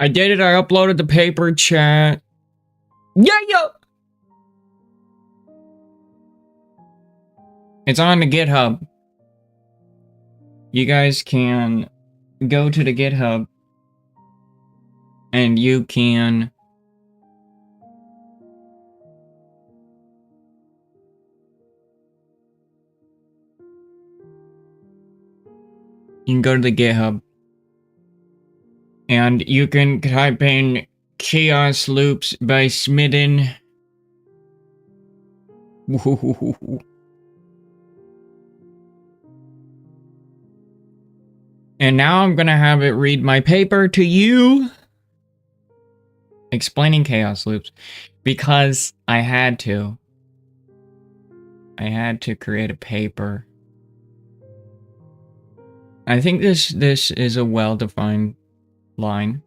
I did it. I uploaded the paper, chat. Yeah. It's on the GitHub. You guys can go to the GitHub and you can go to the GitHub and you can type in Chaos Loops by Smitten. And now I'm gonna have it read my paper to you explaining chaos loops because I had to. I had to create a paper. I think this is a well-defined line.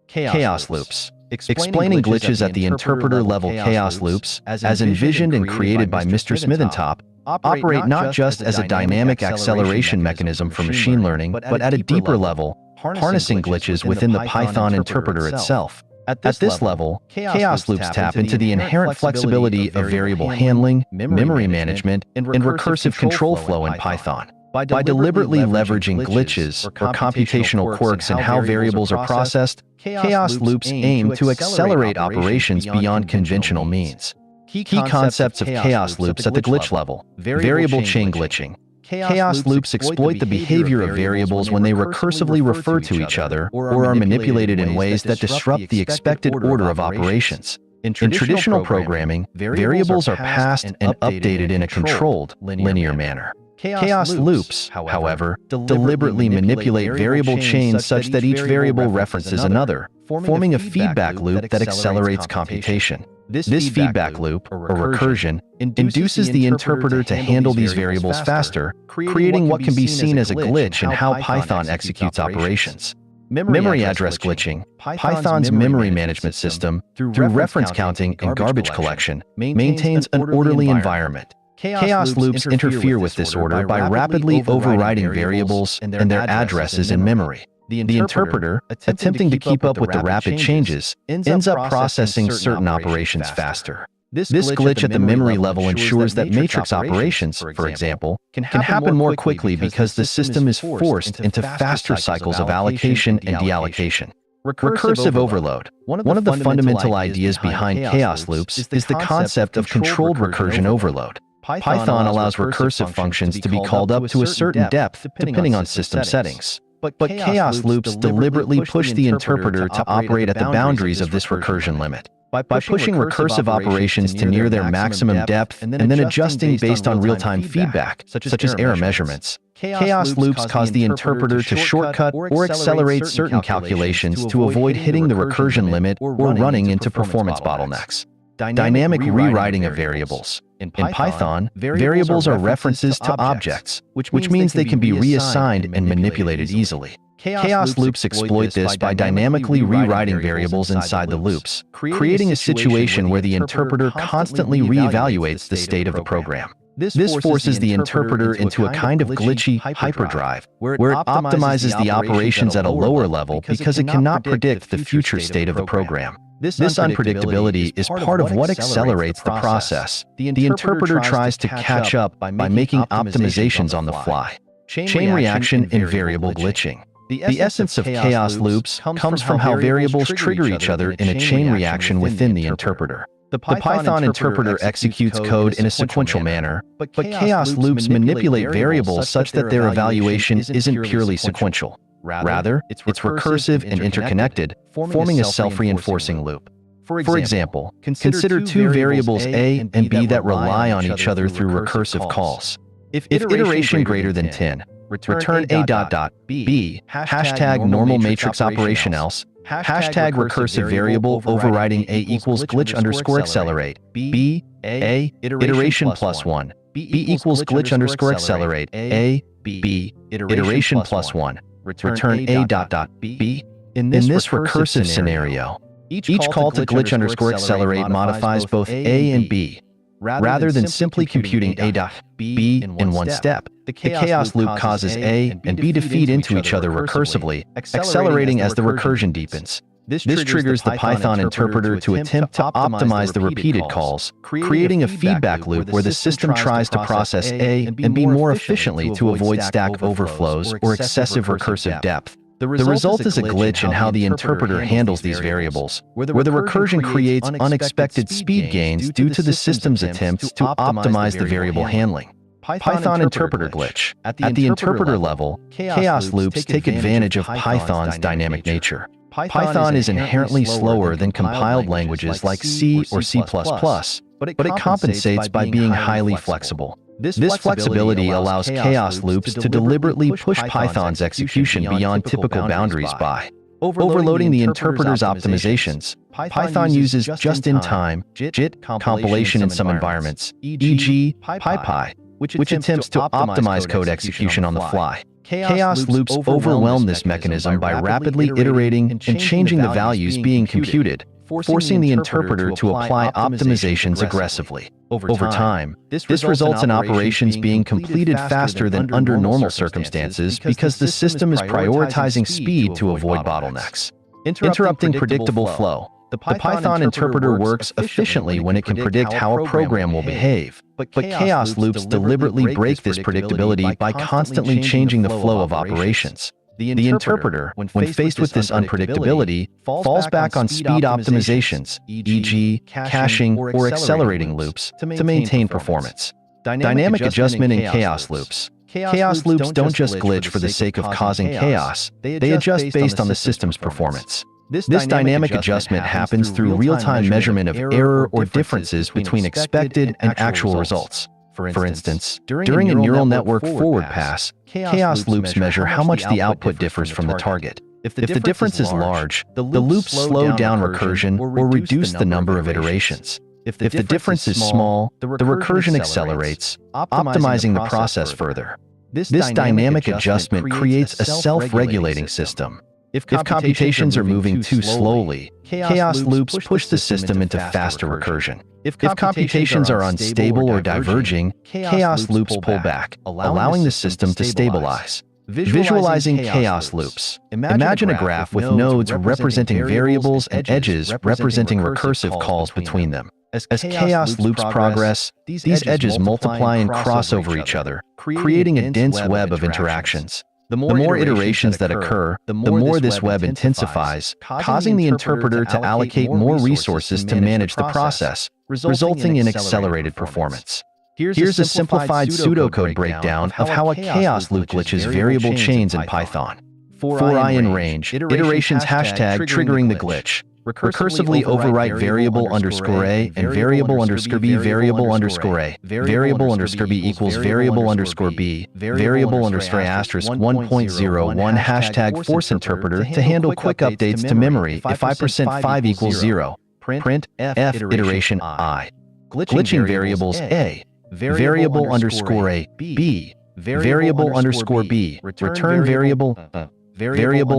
Chaos loops. Explaining glitches at the interpreter level. Chaos loops, as envisioned and created by Mr. Smithentop, operate not just as a dynamic acceleration mechanism for machine learning, but at a deeper level, harnessing glitches within the Python interpreter itself. At this level, chaos loops tap into the inherent flexibility of variable handling, memory management, and recursive control flow in Python. By deliberately leveraging glitches or computational quirks in how variables are processed, chaos loops aim to accelerate operations beyond conventional means. Key concepts of chaos loops at the glitch level. Variable chain glitching. Chaos loops exploit the behavior of variables when they recursively refer to each other or are manipulated in ways that disrupt the expected order of operations. In traditional programming, variables are passed and updated in a controlled, linear manner. Chaos loops, however, deliberately manipulate variable chains such that each variable references another, forming a feedback loop that accelerates computation. This feedback loop, or recursion, induces the interpreter to handle these variables faster, creating what can be seen as a glitch in how Python executes operations. Memory address glitching. Python's memory management system, through reference counting and garbage collection, maintains an orderly environment. Chaos loops interfere with this order by rapidly overriding variables and their addresses in memory. The interpreter, attempting to keep up with the rapid changes, ends up processing certain operations faster. This glitch at the memory level ensures that matrix operations, for example, can happen more quickly because the system is forced into faster cycles of allocation and deallocation. Recursive overload. One of the fundamental ideas behind chaos loops is the concept of controlled recursion overload. Python allows recursive functions to be called up to a certain depth depending on system settings. But chaos loops deliberately push the interpreter to operate at the boundaries of this recursion limit. By pushing recursive operations to near their maximum depth and then adjusting based on real-time feedback, such as error measurements, chaos loops cause the interpreter to shortcut or accelerate certain calculations to avoid hitting the recursion limit or running into performance bottlenecks. Dynamic rewriting of variables. In Python, variables are references to objects, which means they can be reassigned and manipulated easily. Chaos loops exploit this by dynamically rewriting variables inside the loops, creating a situation where the interpreter constantly reevaluates the state of the program. This forces the interpreter into a kind of glitchy hyperdrive, where it optimizes the operations at a lower level because it cannot predict the future state of the program. This unpredictability is part of what accelerates the process. The interpreter tries to catch up by making optimizations on the fly. Chain reaction and variable glitching. The essence of chaos loops comes from how variables trigger each other in a chain reaction within the interpreter. The Python interpreter executes code in a sequential manner, but chaos loops manipulate variables such that their evaluation isn't purely sequential. Rather, it's recursive and interconnected, forming a self-reinforcing loop. For example, consider two variables A and B that rely on each other through recursive calls. If iteration greater than 10, return A dot dot B, hashtag normal matrix operation else, hashtag recursive variable overriding A equals glitch underscore accelerate, B, A, iteration plus 1, B equals glitch underscore accelerate, A, B, iteration plus 1, return A dot dot B. In this recursive scenario, each call to glitch underscore accelerate modifies both A and B. Rather than simply computing A dot B in one step, the chaos loop causes A and B to feed into each other recursively, accelerating as the recursion deepens. This triggers the Python interpreter to attempt to optimize the repeated calls, creating a feedback loop where the system tries to process A and B more efficiently to avoid stack overflows or excessive recursive depth. The result is a glitch in how the interpreter handles these variables, where the recursion creates unexpected speed gains due to the system's attempts to optimize the variable handling. Python interpreter glitch. At the interpreter level, chaos loops take advantage of Python's dynamic nature. Python is inherently slower than compiled languages like C or C++, but it compensates by being highly flexible. This flexibility allows chaos loops to deliberately push Python's execution beyond typical boundaries by overloading the interpreter's optimizations. Python uses just-in-time JIT compilation in some environments, e.g., PyPy, which attempts to optimize code execution on the fly. Chaos loops overwhelm this mechanism by rapidly iterating and changing the values being computed, forcing the interpreter to apply optimizations aggressively. Over time, this results in operations being completed faster than under normal circumstances because the system is prioritizing speed to avoid bottlenecks. Interrupting predictable flow. The Python interpreter works efficiently when it can predict how a program will behave, but chaos loops deliberately break this predictability by constantly changing the flow of operations. The interpreter, when faced with this unpredictability, falls back on speed optimizations, e.g., caching or accelerating loops, to maintain performance. Dynamic adjustment in chaos loops. Chaos loops don't just glitch for the sake of causing chaos, they adjust based on the system's performance. This dynamic adjustment happens through real-time measurement of error or differences between expected and actual results. For instance, during a neural network forward pass, chaos loops measure how much the output differs from the target. If the difference is large, the loops slow down recursion or reduce the number of iterations. If the difference is small, the recursion accelerates, optimizing the process further. This dynamic adjustment creates a self-regulating system. If computations are moving too slowly, chaos loops push the system into faster recursion. If computations are unstable or diverging, chaos loops pull back, allowing the system to stabilize. Visualizing chaos loops. Imagine a graph with nodes representing variables and edges representing recursive calls between them. As chaos loops progress, these edges multiply and cross over each other, creating a dense web of interactions. The more iterations that occur, the more this web intensifies, causing the interpreter to allocate more resources to manage the process, resulting in accelerated performance. Here's a simplified pseudocode breakdown of how a chaos loop glitches variable chains in Python. For I in range, iterations hashtag triggering the glitch. Recursively overwrite variable underscore A and variable underscore B variable underscore A, variable underscore B equals variable underscore B, variable underscore asterisk 1.01 hashtag force interpreter to handle quick updates to memory if I%5 equals 0, print F iteration I. Glitching variables A, variable underscore A, B, variable underscore B, return variable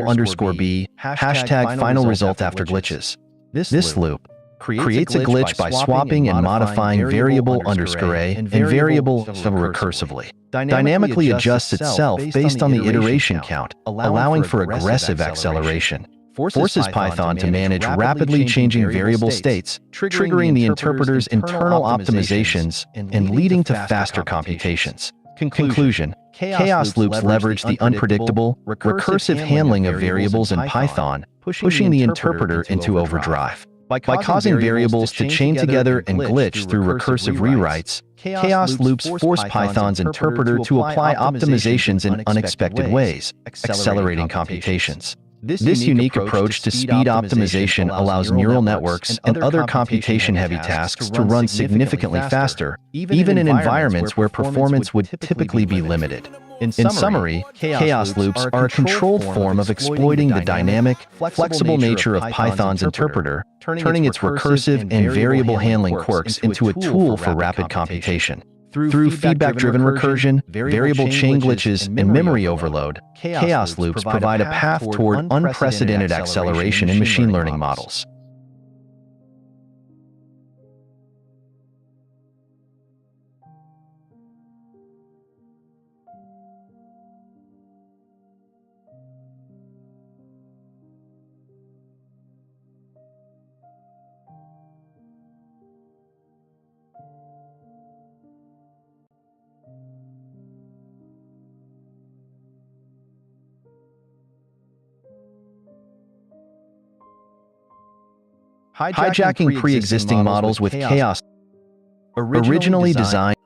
underscore B, hashtag final result after glitches. This loop creates a glitch by swapping and modifying variable underscore A and variable recursively. Dynamically adjusts itself based on the iteration count, allowing for aggressive acceleration. Forces Python to manage rapidly changing variable states, triggering the interpreter's internal optimizations and leading to faster computations. Conclusion. Chaos loops leverage the unpredictable, recursive handling of variables in Python, pushing the interpreter into overdrive. By causing variables to chain together and glitch through recursive rewrites, chaos loops force Python's interpreter to apply optimizations in unexpected ways, accelerating computations. This unique approach to speed optimization allows neural networks and other computation-heavy tasks to run significantly faster, even in environments where performance would typically be limited. In summary, chaos loops are a controlled form of exploiting the dynamic, flexible nature of Python's interpreter, turning its recursive and variable handling quirks into a tool for rapid computation. Through feedback-driven recursion, variable chain glitches, and memory overload, chaos loops provide a path toward unprecedented acceleration in machine learning models. Hijacking pre-existing models with chaos. Originally designed.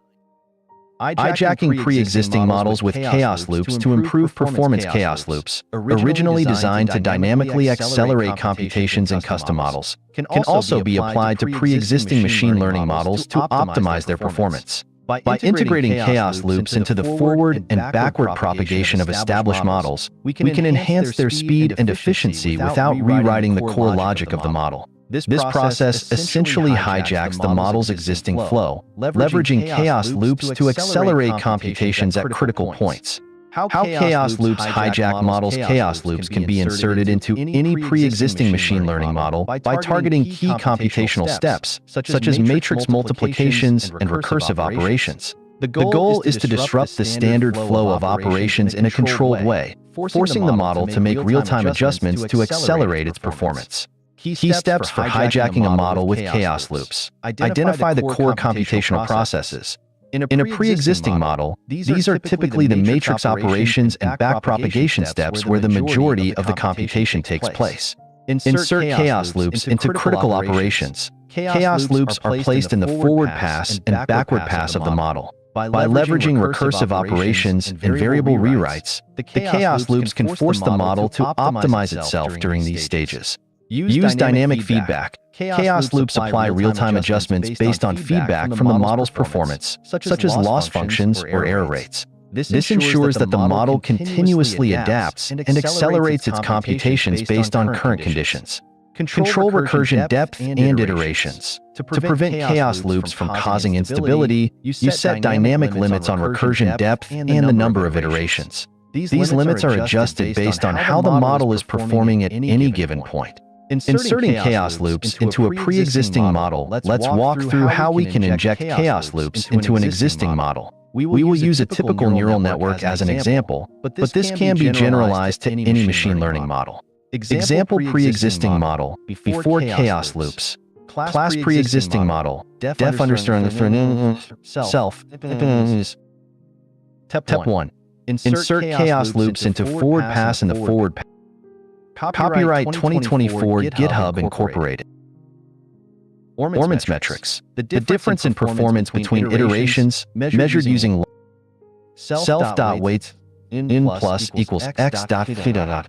Hijacking pre-existing models with chaos loops to improve performance. Chaos loops, originally designed to dynamically accelerate computations in custom models, can also be applied to pre-existing machine learning models to optimize their performance. By integrating chaos loops into the forward and backward propagation of established models, we can enhance their speed and efficiency without rewriting the core logic of the model. This process essentially hijacks the model's existing flow, leveraging chaos loops to accelerate computations at critical points. How chaos loops hijack models? Chaos loops can be inserted into any pre-existing machine learning model by targeting key computational steps, such as matrix multiplications and recursive operations. The goal is to disrupt the standard flow of operations in a controlled way, forcing the model to make real-time adjustments to accelerate its performance. Key steps for hijacking a model with chaos loops. Identify the core computational processes. In a pre-existing model, these are typically the matrix operations and backpropagation steps where the majority of the computation takes place. Insert chaos loops into critical operations. Chaos loops are placed in the forward pass and backward pass of the model. By leveraging recursive operations and variable rewrites, the chaos loops can force the model to optimize itself during these stages. Use dynamic feedback. Chaos loops apply real-time adjustments based on feedback from the model's performance, such as loss functions or error rates. This ensures that the model continuously adapts and accelerates its computations based on current conditions. Control recursion depth and iterations. To prevent chaos loops from causing instability, you set dynamic limits on recursion depth and the number of iterations. These limits are adjusted based on how the model is performing at any given point. Inserting chaos loops into a pre-existing model, let's walk through how we can inject chaos loops into an existing model. We will use a typical neural network as an example, but this can be generalized to any machine learning model. Example pre-existing model, before chaos loops. Class pre-existing model, def understand self. Step 1. Insert chaos loops into forward pass in the forward pass. Copyright 2024 GitHub Incorporated. Performance metrics. The difference in performance between iterations measured using self.weights in plus equals x.hidden.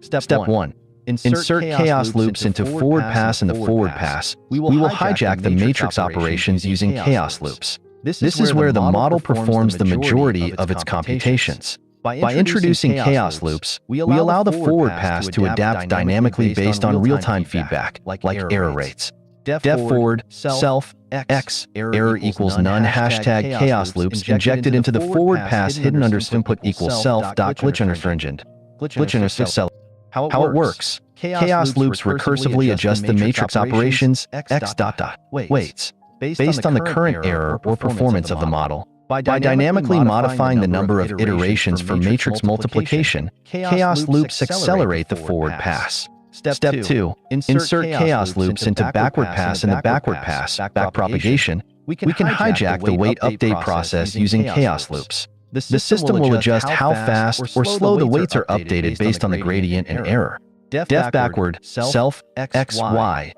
Step 1. Insert chaos loops into forward pass in the forward pass. We will hijack the matrix operations using chaos loops. This is where the model performs the majority of its computations. By introducing chaos loops, we allow the forward pass to adapt dynamically based on real-time feedback, like error rates. Def forward, self, x, error equals none, hashtag chaos loops injected into the forward pass hidden under input equals self.glitch understringent. How it works. Chaos loops recursively adjust the matrix operations weights based on the current error or performance of the model. By dynamically modifying the number of iterations for matrix multiplication, chaos loops accelerate the forward pass. Step 2. Insert chaos loops into backward pass in the backward pass, backpropagation. We can hijack the weight update process using chaos loops. The system will adjust how fast or slow the weights are updated based on the gradient and error. Def backward, self, x, y.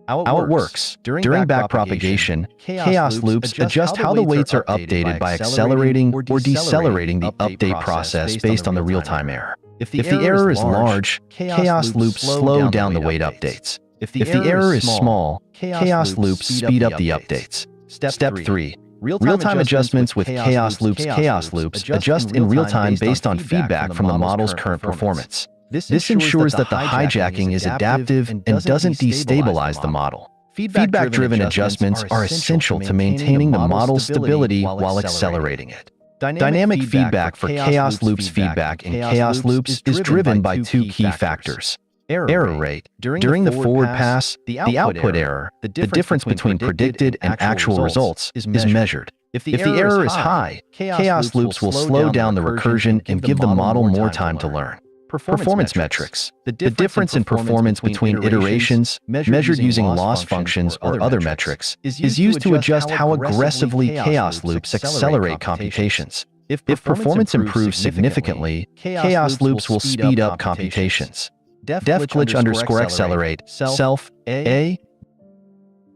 How it works. During backpropagation, chaos loops adjust how the weights are updated by accelerating or decelerating the update process based on the real-time error. If the error is large, chaos loops slow down the weight updates. If the error is small, chaos loops speed up the updates. Step 3. Real-time adjustments with chaos loops. Chaos loops adjust in real time based on feedback from the model's current performance. This ensures that the hijacking is adaptive and doesn't destabilize the model. Feedback-driven adjustments are essential to maintaining the model's stability while accelerating it. Dynamic feedback for chaos loops. Feedback in chaos loops is driven by two key factors. Error rate. During the forward pass, the output error, the difference between predicted and actual results, is measured. If the error is high, chaos loops will slow down the recursion and give the model more time to learn. Performance metrics. The difference in performance between iterations, measured using loss functions or other metrics, is used to adjust how aggressively chaos loops accelerate computations. If performance improves significantly, chaos loops will speed up computations. Def glitch underscore accelerate, self, A.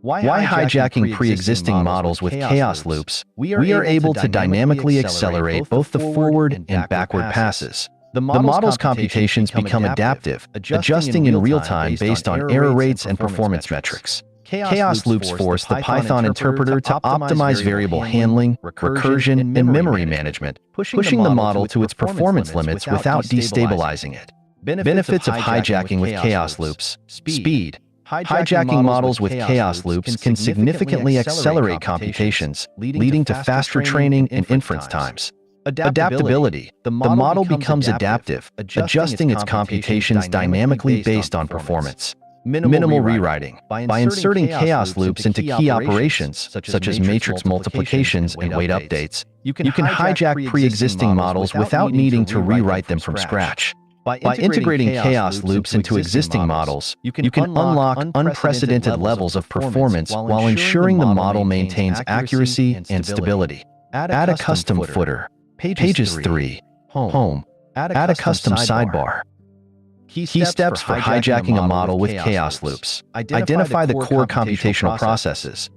Why hijacking pre-existing models with chaos loops, we are able to dynamically accelerate both the forward and backward passes. The model's computations become adaptive, adjusting in real time based on error rates and performance metrics. Chaos loops force the Python interpreter to optimize variable handling, recursion, and memory management, pushing the model to its performance limits without destabilizing it. Benefits of hijacking with chaos loops: speed. Hijacking models with chaos loops can significantly accelerate computations, leading to faster training and inference times. Adaptability. The model becomes adaptive, adjusting its computations dynamically based on performance. Minimal rewriting. By inserting chaos loops into key operations, such as matrix multiplications and weight updates, you can hijack pre-existing models without needing to rewrite them from scratch. By integrating chaos loops into existing models, you can unlock unprecedented levels of performance while ensuring the model maintains accuracy and stability. Add a custom footer. Pages 3. Home. Add a custom sidebar. Key steps for hijacking a model with chaos loops. Identify the core computational processes.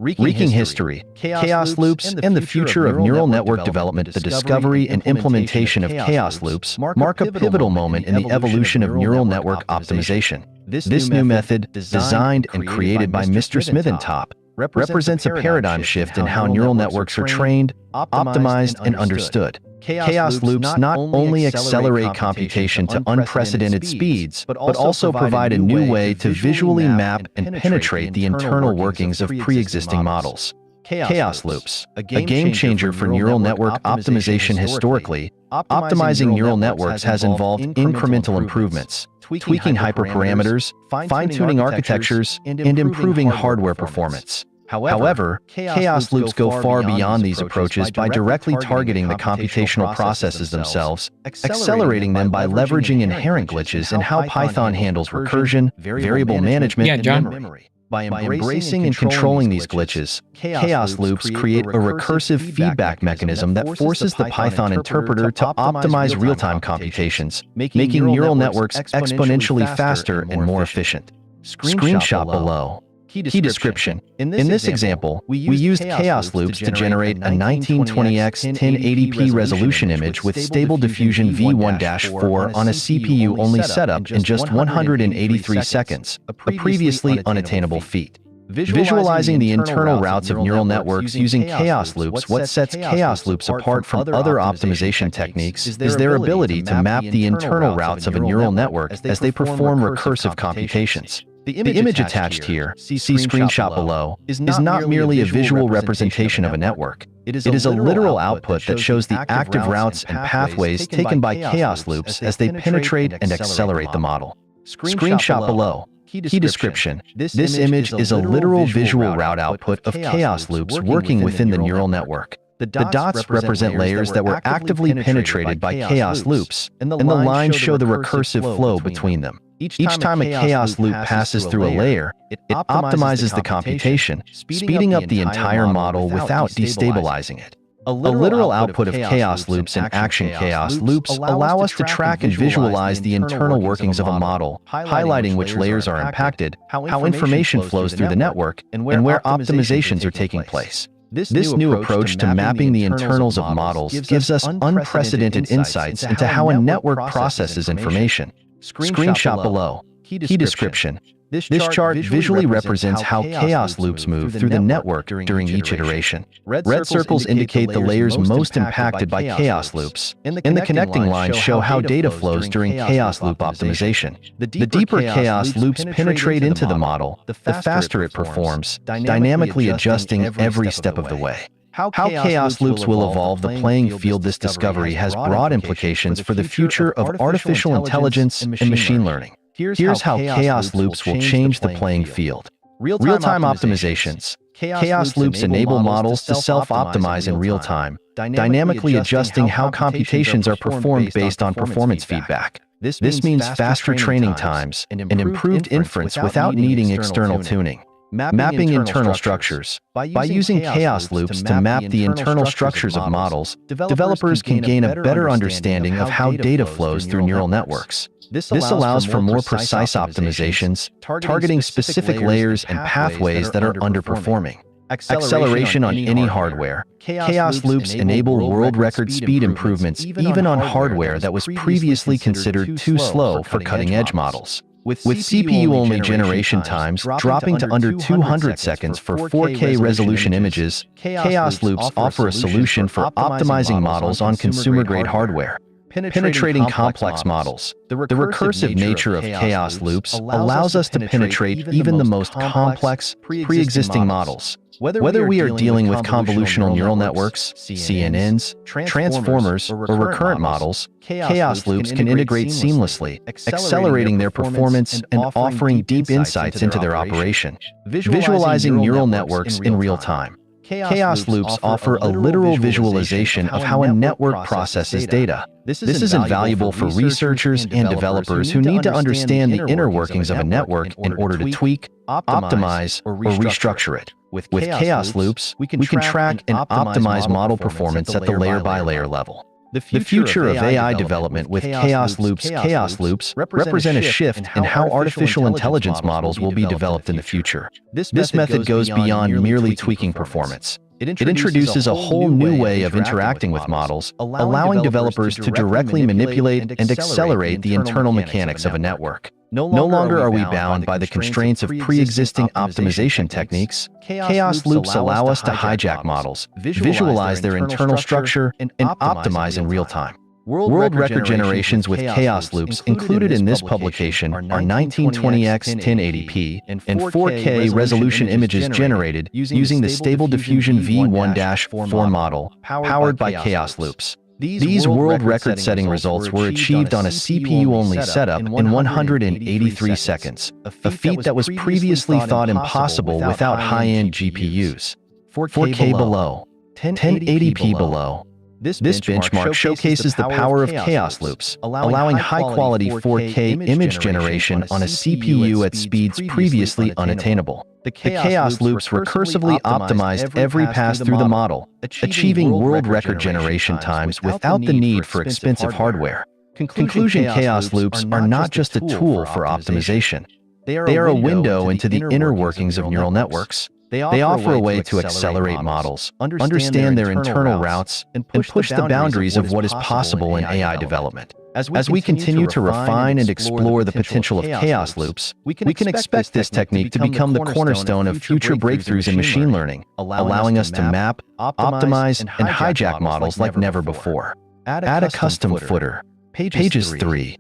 Wreaking history, chaos loops, and the future of neural network development. The discovery and implementation of chaos loops mark a pivotal moment in the evolution of neural network optimization. This new method, designed and created by Mr. Smithenthop, represents a paradigm shift in how neural networks are trained, optimized, and understood. Chaos loops not only accelerate computation to unprecedented speeds, but also provide a new way to visually map and penetrate the internal workings of pre-existing models. Chaos loops, a game changer for neural network optimization. Historically, optimizing neural networks has involved incremental improvements, tweaking hyperparameters, fine-tuning architectures, and improving hardware performance. However, chaos loops go far beyond these approaches by directly targeting the computational processes themselves, accelerating them by leveraging inherent glitches in how Python handles recursion, variable management, and memory. By embracing and controlling these glitches, chaos loops create a recursive feedback mechanism that forces the Python interpreter to optimize real-time computations, making neural networks exponentially faster and more efficient. Screenshot below. Key description. In this example, we used chaos loops to generate a 1920x 1080p resolution image with stable diffusion v1-4 on a CPU-only setup in just 183 seconds, a previously unattainable feat. Visualizing the internal routes of neural networks using chaos loops. What sets chaos loops apart from other optimization techniques is their ability to map the internal routes of a neural network as they perform recursive computations. The image attached here, see screenshot below, is not merely a visual representation of a network. It is a literal output that shows the active routes and pathways taken by chaos loops as they penetrate and accelerate the model. Screenshot below. Key description. This image is a literal visual route output of chaos loops working within the neural network. The dots represent layers that were actively penetrated by chaos loops, and the lines show the recursive flow between them. Each time a chaos loop passes through a layer, it optimizes the computation, speeding up the entire model without destabilizing it. A literal output of chaos loops and action chaos loops allow us to track and visualize the internal workings of a model, highlighting which layers are impacted, how information flows through the network, and where optimizations are taking place. This new approach to mapping the internals of models gives us unprecedented insights into how a network processes information. Screenshot below. Key description. This chart visually represents how chaos loops move through the network during each iteration. Red circles indicate the layers most impacted by chaos loops, and the connecting lines show how data flows during chaos loop optimization. The deeper chaos loops penetrate into the model, the faster it performs, dynamically adjusting every step of the way. How chaos loops will evolve the playing field. This discovery has broad implications for the future of artificial intelligence and machine learning. Here's how chaos loops will change the playing field. Real-time optimizations. Chaos loops enable models to self-optimize in real time, dynamically adjusting how computations are performed based on performance feedback. This means faster training times and improved inference without needing external tuning. Mapping internal structures. By using chaos loops to map the internal structures of models, developers can gain a better understanding of how data flows through neural networks. This allows for more precise optimizations, targeting specific layers and pathways that are underperforming. Acceleration on any hardware. Chaos loops enable world record speed improvements even on hardware that was previously considered too slow for cutting-edge models. With CPU-only generation times dropping to under 200 seconds for 4K resolution images, chaos loops offer a solution for optimizing models on consumer-grade hardware. Penetrating complex models. The recursive nature of chaos loops allows us to penetrate even the most complex, pre-existing models. Whether we are dealing with convolutional neural networks, CNNs, transformers, or recurrent models, chaos loops can integrate seamlessly, accelerating their performance and offering deep insights into their operation. Visualizing neural networks in real time. Chaos loops offer a literal visualization of how a network processes data. This is invaluable for researchers and developers who need to understand the inner workings of a network in order to tweak, optimize, or restructure it. With chaos loops, we can track and optimize model performance at the layer-by-layer level. The future of AI development with chaos loops represent a shift in how artificial intelligence models will be developed in the future. This method goes beyond merely tweaking performance. It introduces a whole new way of interacting with models, allowing developers to directly manipulate and accelerate the internal mechanics of a network. No longer are we bound by the constraints of pre-existing optimization techniques. Chaos loops allow us to hijack models, visualize their internal structure, and optimize in real time. World record generations with chaos loops included in this publication are 1920x 1080p and 4K resolution images generated using the Stable Diffusion V1-4 model, powered by chaos loops. These world record-setting results were achieved on a CPU-only setup in 183 seconds, a feat that was previously thought impossible without high-end GPUs. 4K below, 1080p below. This benchmark showcases the power of chaos loops, allowing high-quality 4K image generation on a CPU at speeds previously unattainable. The chaos loops recursively optimized every pass through the model, achieving world record generation times without the need for expensive hardware. Conclusion: chaos loops are not just a tool for optimization. They are a window into the inner workings of neural networks. They offer a way to accelerate models, understand their internal routes, and push the boundaries of what is possible in AI development. As we continue to refine and explore the potential of chaos loops, we can expect this technique to become the cornerstone of future breakthroughs in machine learning, allowing us to map, optimize, and hijack models like never before. Add a custom footer. Pages 3.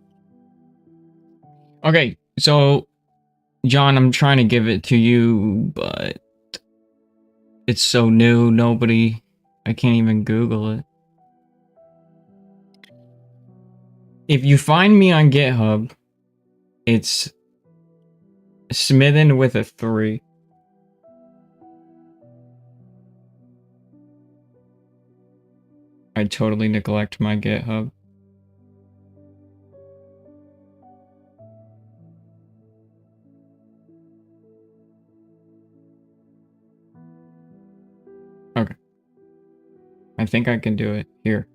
Okay, so John, I'm trying to give it to you, but it's so new, I can't even Google it. If you find me on GitHub, it's Smithen with a 3. I totally neglect my GitHub. Okay. I think I can do it here.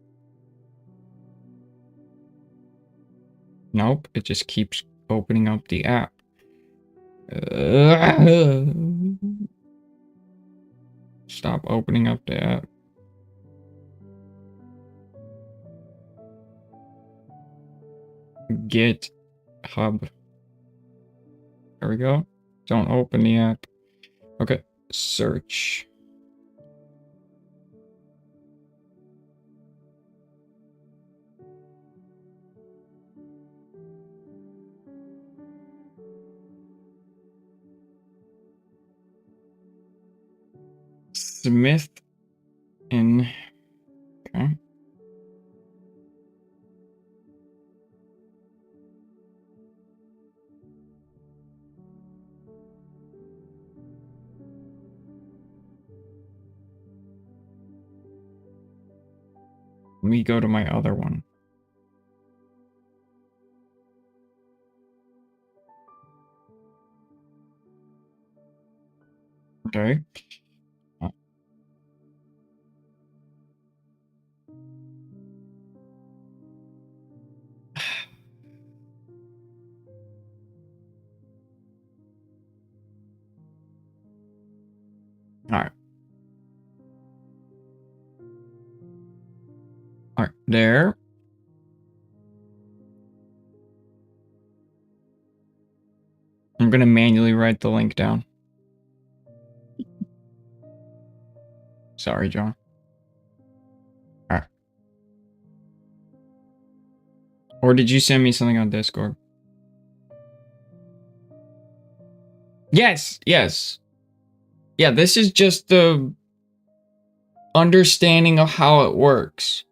Nope, it just keeps opening up the app. Stop opening up the app. GitHub. There we go. Don't open the app. Okay, search. Smith in, okay. Let me go to my other one. Okay. Alright. Alright, there. I'm gonna manually write the link down. Sorry, John. Alright. Or did you send me something on Discord? Yes, yes. Yeah, this is just the understanding of how it works.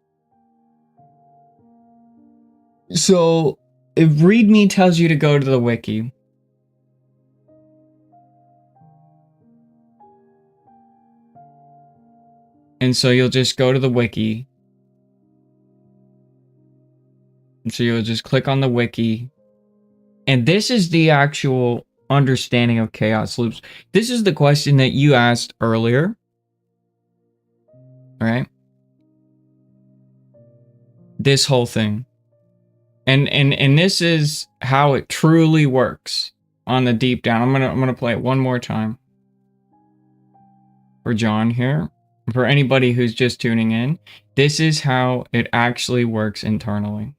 So, if README tells you to go to the wiki, and so you'll just go to the wiki, and so you'll just click on the wiki, and this is the actual understanding of chaos loops. This is the question that you asked earlier. All right? This whole thing. And this is how it truly works on the deep down. I'm gonna play it one more time for John here. For anybody who's just tuning in, this is how it actually works internally.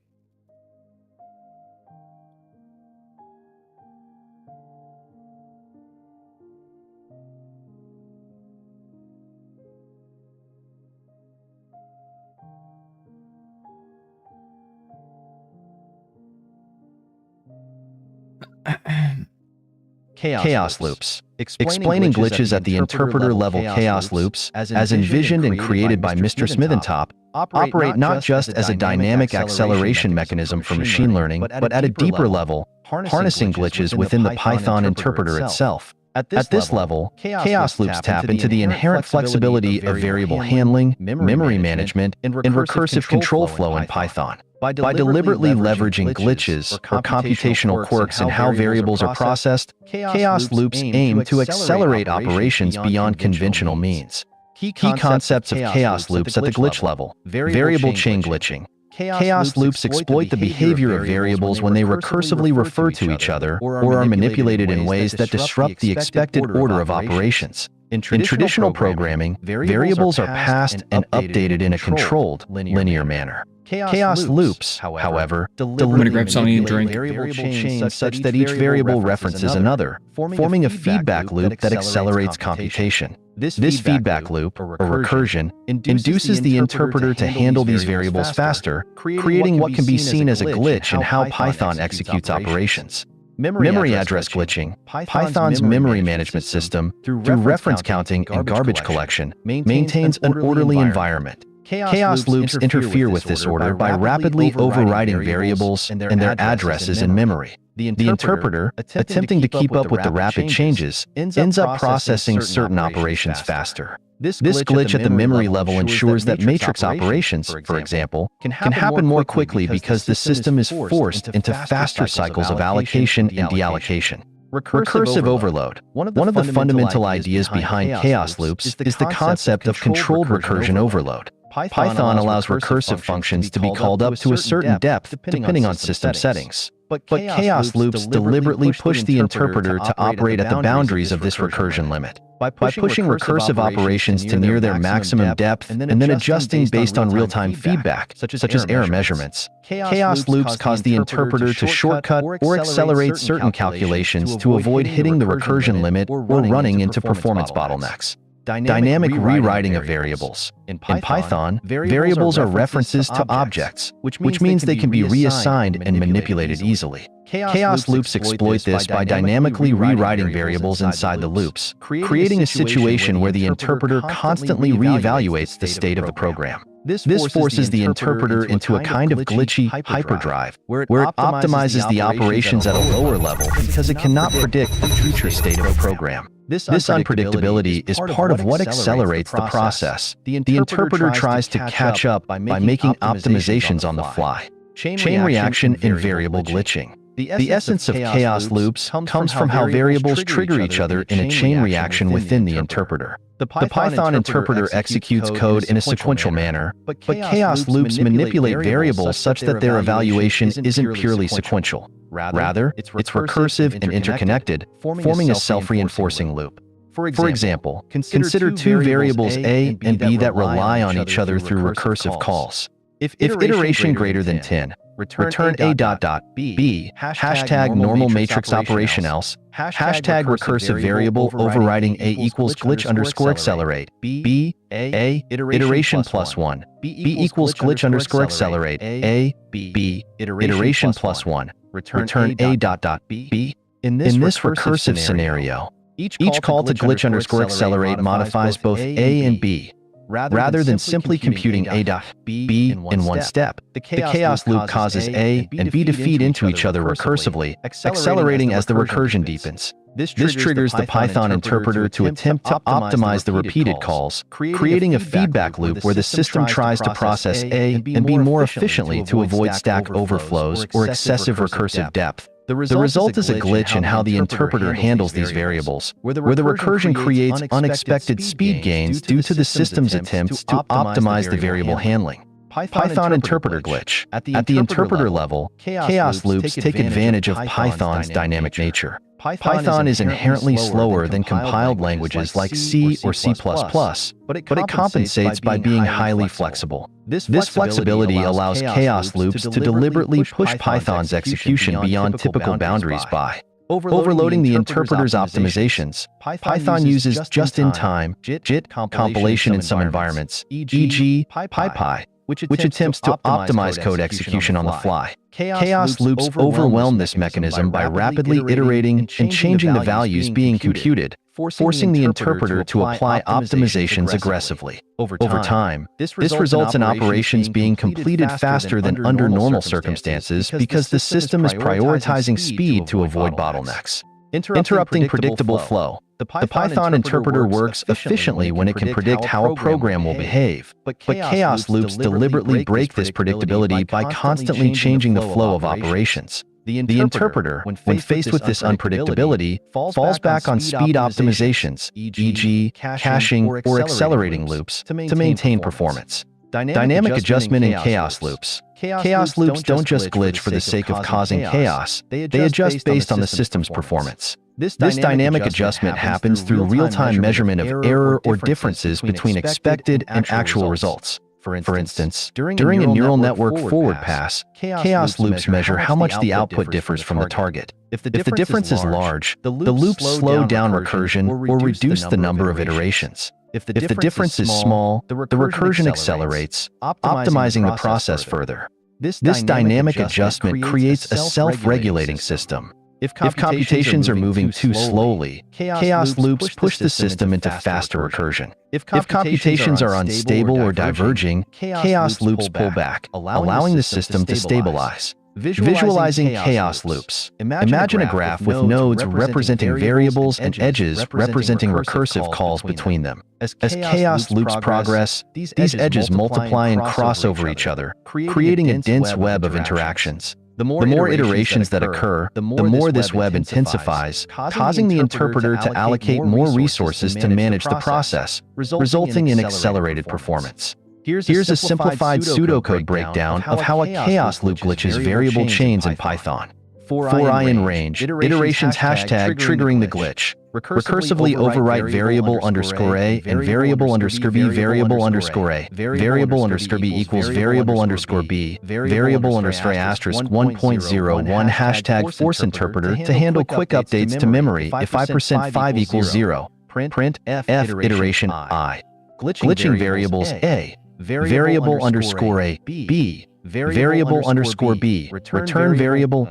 Chaos loops. Explaining glitches at the interpreter level. Chaos loops, as envisioned and created by Mr. Smithentop, operate not just as a dynamic acceleration mechanism for machine learning, but at a deeper level, harnessing glitches within the Python interpreter itself. At this level, chaos loops tap into the inherent flexibility of variable handling, memory management, and recursive control flow in Python. By deliberately leveraging glitches or computational quirks in how variables are processed, chaos loops aim to accelerate operations beyond conventional means. Key concepts of chaos loops at the glitch level: variable chain glitching. Chaos loops exploit the behavior of variables when they recursively refer to each other or are manipulated in ways that disrupt the expected order of operations. In traditional programming, variables are passed and updated in a controlled, linear manner. Chaos loops, however, deliberately manipulate variable chains such that each variable references another, forming a feedback loop that accelerates computation. This feedback loop, or recursion, induces the interpreter to handle these variables faster, creating what can be seen as a glitch in how Python executes operations. Memory address glitching. Python's memory management system, through reference counting and garbage collection, maintains an orderly environment. Chaos loops interfere with this order by rapidly overriding variables and their addresses in memory. The interpreter, attempting to keep up with the rapid changes, ends up processing certain operations faster. This glitch at the memory level ensures that matrix operations, for example, can happen more quickly because the system is forced into faster cycles of allocation and deallocation. Recursive overload. One of the fundamental ideas behind chaos loops is the concept of controlled recursion overload. Python allows recursive functions to be called up to a certain depth depending on system settings. But chaos loops deliberately push the interpreter to operate at the boundaries of this recursion limit. By pushing recursive operations to near their maximum depth and then adjusting based on real-time feedback, such as error measurements, chaos loops cause the interpreter to shortcut or accelerate certain calculations to avoid hitting the recursion limit or running into performance bottlenecks. Dynamic rewriting of variables. In Python, variables are references to objects, which means they can be reassigned and manipulated easily. Chaos loops exploit this by dynamically rewriting variables inside the loops, creating a situation where the interpreter constantly reevaluates the state of the program. This forces the interpreter into a kind of glitchy hyperdrive, where it optimizes the operations at a lower level because it cannot predict the future state of a program. This unpredictability is part of what accelerates the process. The interpreter tries to catch up by making optimizations on the fly. Chain reaction and variable glitching. The essence of chaos loops comes from how variables trigger each other in a chain reaction within the interpreter. The Python interpreter executes code in a sequential manner, but chaos loops manipulate variables such that their evaluation isn't purely sequential. Rather, it's recursive and interconnected, forming a self-reinforcing loop. For example, consider two variables A and B that rely on each other through recursive calls. If iteration greater than 10, return A dot dot B, hashtag normal matrix operation else, hashtag recursive variable overriding A equals glitch underscore accelerate, B, A, iteration plus 1, B equals glitch underscore accelerate, A, B, iteration plus 1, return A dot dot B. In this recursive scenario, each call to glitch underscore accelerate modifies both A and B. Rather than simply computing A dot B in one step, the chaos loop causes A and B to feed into each other recursively, accelerating as the recursion deepens. This triggers the Python interpreter to attempt to optimize the repeated calls, creating a feedback loop where the system tries to process A and B more efficiently to avoid stack overflows or excessive recursive depth. The result is a glitch in how the interpreter handles these variables, where the recursion creates unexpected speed gains due to the system's attempts to optimize the variable handling. Python interpreter glitch. At the interpreter level, chaos loops take advantage of Python's dynamic nature. Python is inherently slower than compiled languages like C or C++, but it compensates by being highly flexible. This flexibility allows chaos loops to deliberately push Python's execution beyond typical boundaries by overloading the interpreter's optimizations. Python uses just-in-time JIT compilation in some environments, e.g., PyPy, which attempts to optimize code execution on the fly. Chaos loops overwhelm this mechanism by rapidly iterating and changing the values being computed, forcing the interpreter to apply optimizations aggressively. Over time, this results in operations being completed faster than under normal circumstances because the system is prioritizing speed to avoid bottlenecks. Interrupting predictable flow. The Python interpreter works efficiently when it can predict how a program will behave, but chaos loops deliberately break this predictability by constantly changing the flow of operations. The interpreter, when faced with this unpredictability, falls back on speed optimizations, e.g., caching or accelerating loops, to maintain performance. Dynamic adjustment in chaos loops. Chaos loops don't just glitch for the sake of causing chaos, they adjust based on the system's performance. This dynamic adjustment happens through real-time measurement of error or differences between expected and actual results. For instance, during a neural network forward pass, chaos loops measure how much the output differs from the target. If the difference is large, the loops slow down recursion or reduce the number of iterations. If the difference is small, the recursion accelerates, optimizing the process further. This dynamic adjustment creates a self-regulating system. If computations are moving too slowly, chaos loops push the system into faster recursion. If computations are unstable or diverging, chaos loops pull back, allowing the system to stabilize. Visualizing chaos loops. Imagine a graph with nodes representing variables and edges representing recursive calls between them. As chaos loops progress, these edges multiply and cross over each other, creating a dense web of interactions. The more iterations that occur, the more this web intensifies, causing the interpreter to allocate more resources to manage the process, resulting in accelerated performance. Here's a simplified pseudocode breakdown of how a chaos loop glitches variable chains in Python. For I in range, iterations hashtag triggering the glitch. Recursively overwrite variable underscore A and variable underscore B variable underscore A. Variable underscore B equals variable underscore B. Variable underscore asterisk 1.01 hashtag force interpreter to handle quick updates to memory if I% 5 equals 0. Print F iteration I. Glitching variables A. Variable underscore A, B, variable underscore B, return variable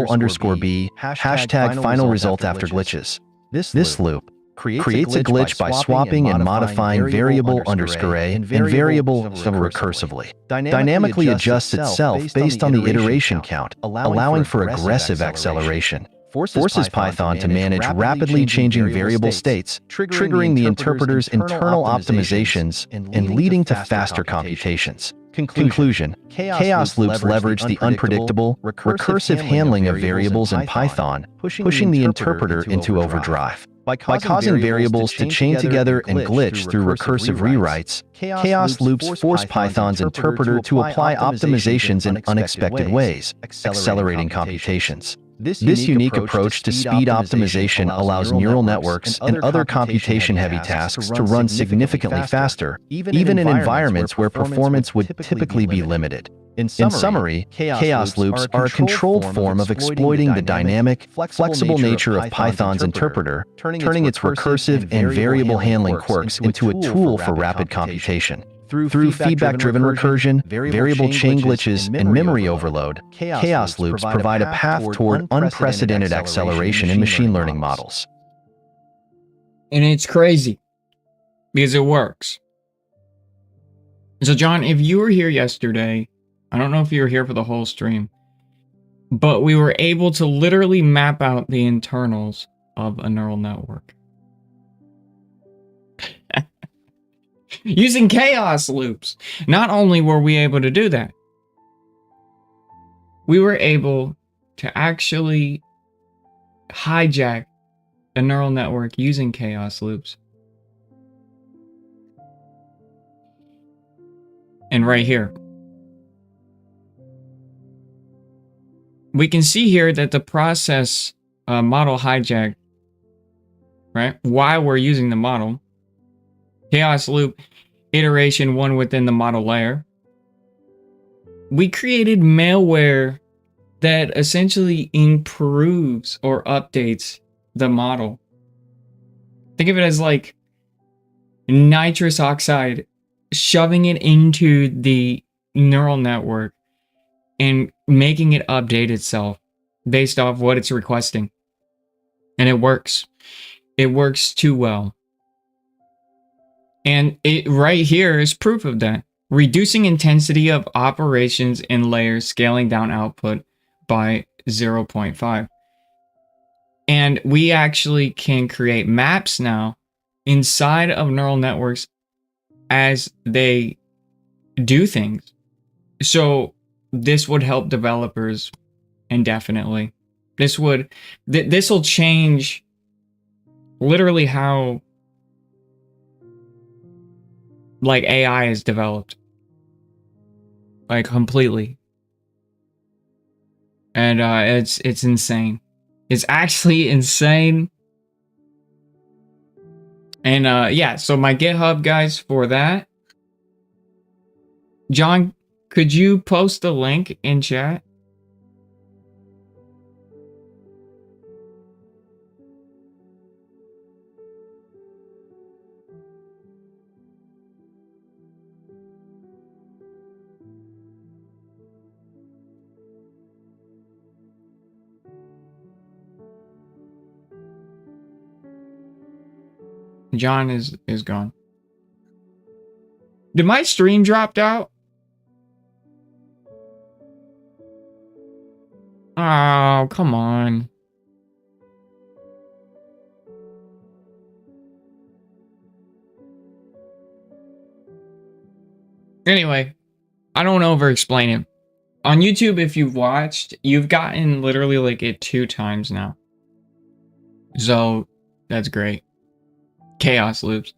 underscore B, hashtag final result after glitches. This loop creates a glitch by swapping and modifying variable underscore A and variable recursively. Dynamically adjusts itself based on the iteration count, allowing for aggressive acceleration. Forces Python to manage rapidly changing variable states, triggering the interpreter's internal optimizations and leading to faster computations. Conclusion. Chaos loops leverage the unpredictable, recursive handling of variables in Python, pushing the interpreter into overdrive. By causing variables to chain together and glitch through recursive rewrites, chaos loops force Python's interpreter to apply optimizations in unexpected ways, accelerating computations. This unique approach to speed optimization allows neural networks and other computation-heavy tasks to run significantly faster, even in environments where performance would typically be limited. In summary, chaos loops are a controlled form of exploiting the dynamic, flexible nature of Python's interpreter, turning its recursive and variable handling quirks into a tool for rapid computation. Through feedback-driven recursion, variable chain glitches, and memory overload, chaos loops provide a path toward unprecedented acceleration in machine learning models. And it's crazy because it works. So, John, if you were here yesterday, I don't know if you were here for the whole stream, but we were able to literally map out the internals of a neural network. Using chaos loops. Not only were we able to do that, we were able to actually hijack a neural network using chaos loops. And right here, we can see here that the process model hijack, right? While we're using the model, chaos loop iteration 1 within the model layer, we created malware that essentially improves or updates the model. Think of it as like nitrous oxide, shoving it into the neural network and making it update itself based off what it's requesting. And it works. It works too well. And it right here is proof of that. Reducing intensity of operations in layers, scaling down output by 0.5. And we actually can create maps now inside of neural networks as they do things. So this would help developers indefinitely. This will change literally how like AI is developed, like completely. And it's insane. It's actually insane. And yeah, so my GitHub, guys, for that. John, could you post the link in chat? John is gone. Did my stream dropped out? Oh, come on. Anyway, I don't over explain it. On YouTube, if you've watched, you've gotten literally like it 2 times now. So that's great. Chaos loops.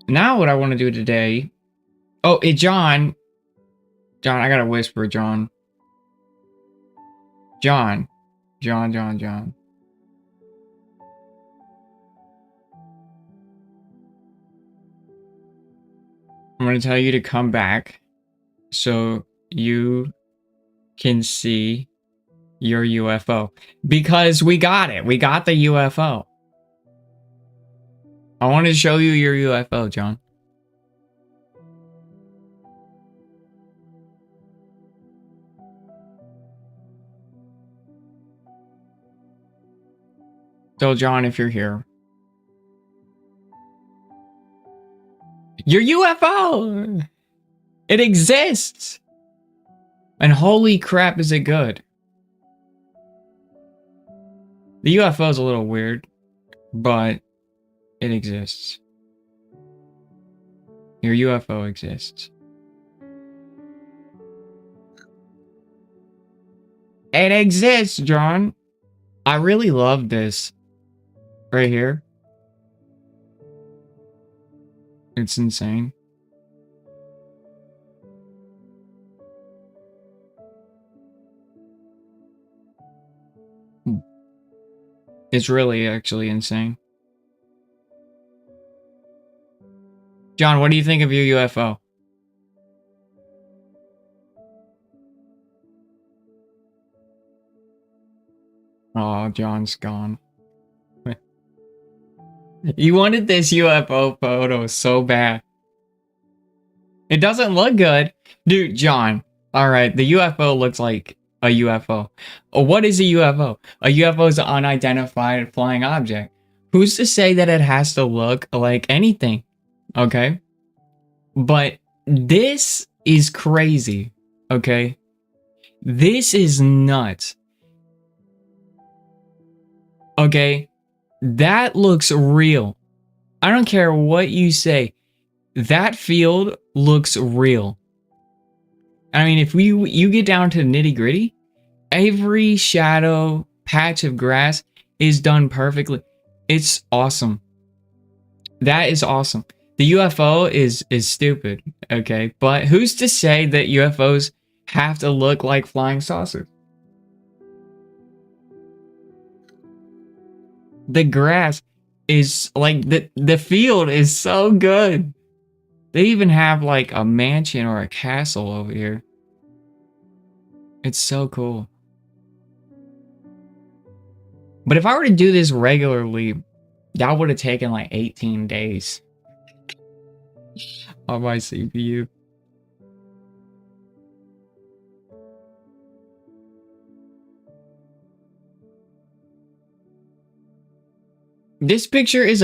Now what I want to do today. Oh, hey, John, I gotta whisper, John. John. I'm gonna tell you to come back so you can see your UFO. Because we got it. We got the UFO. I want to show you your UFO, John. So, John, if you're here. Your UFO! It exists! And holy crap, is it good. The UFO is a little weird, but it exists. Your UFO exists. It exists, John. I really love this right here. It's insane. It's really actually insane. John, what do you think of your UFO? Oh, John's gone. You wanted this UFO photo so bad. It doesn't look good. Dude, John. Alright, the UFO looks like a UFO. What is a UFO? A UFO is an unidentified flying object. Who's to say that it has to look like anything? Okay? But this is crazy. Okay? This is nuts. Okay? That looks real. I don't care what you say. That field looks real. I mean, if you get down to the nitty gritty, every shadow patch of grass is done perfectly. It's awesome. That is awesome. The UFO is stupid, okay? But who's to say that UFOs have to look like flying saucers? The grass is like the field is so good. They even have like a mansion or a castle over here. It's so cool. But if I were to do this regularly, that would have taken like 18 days on my CPU. This picture is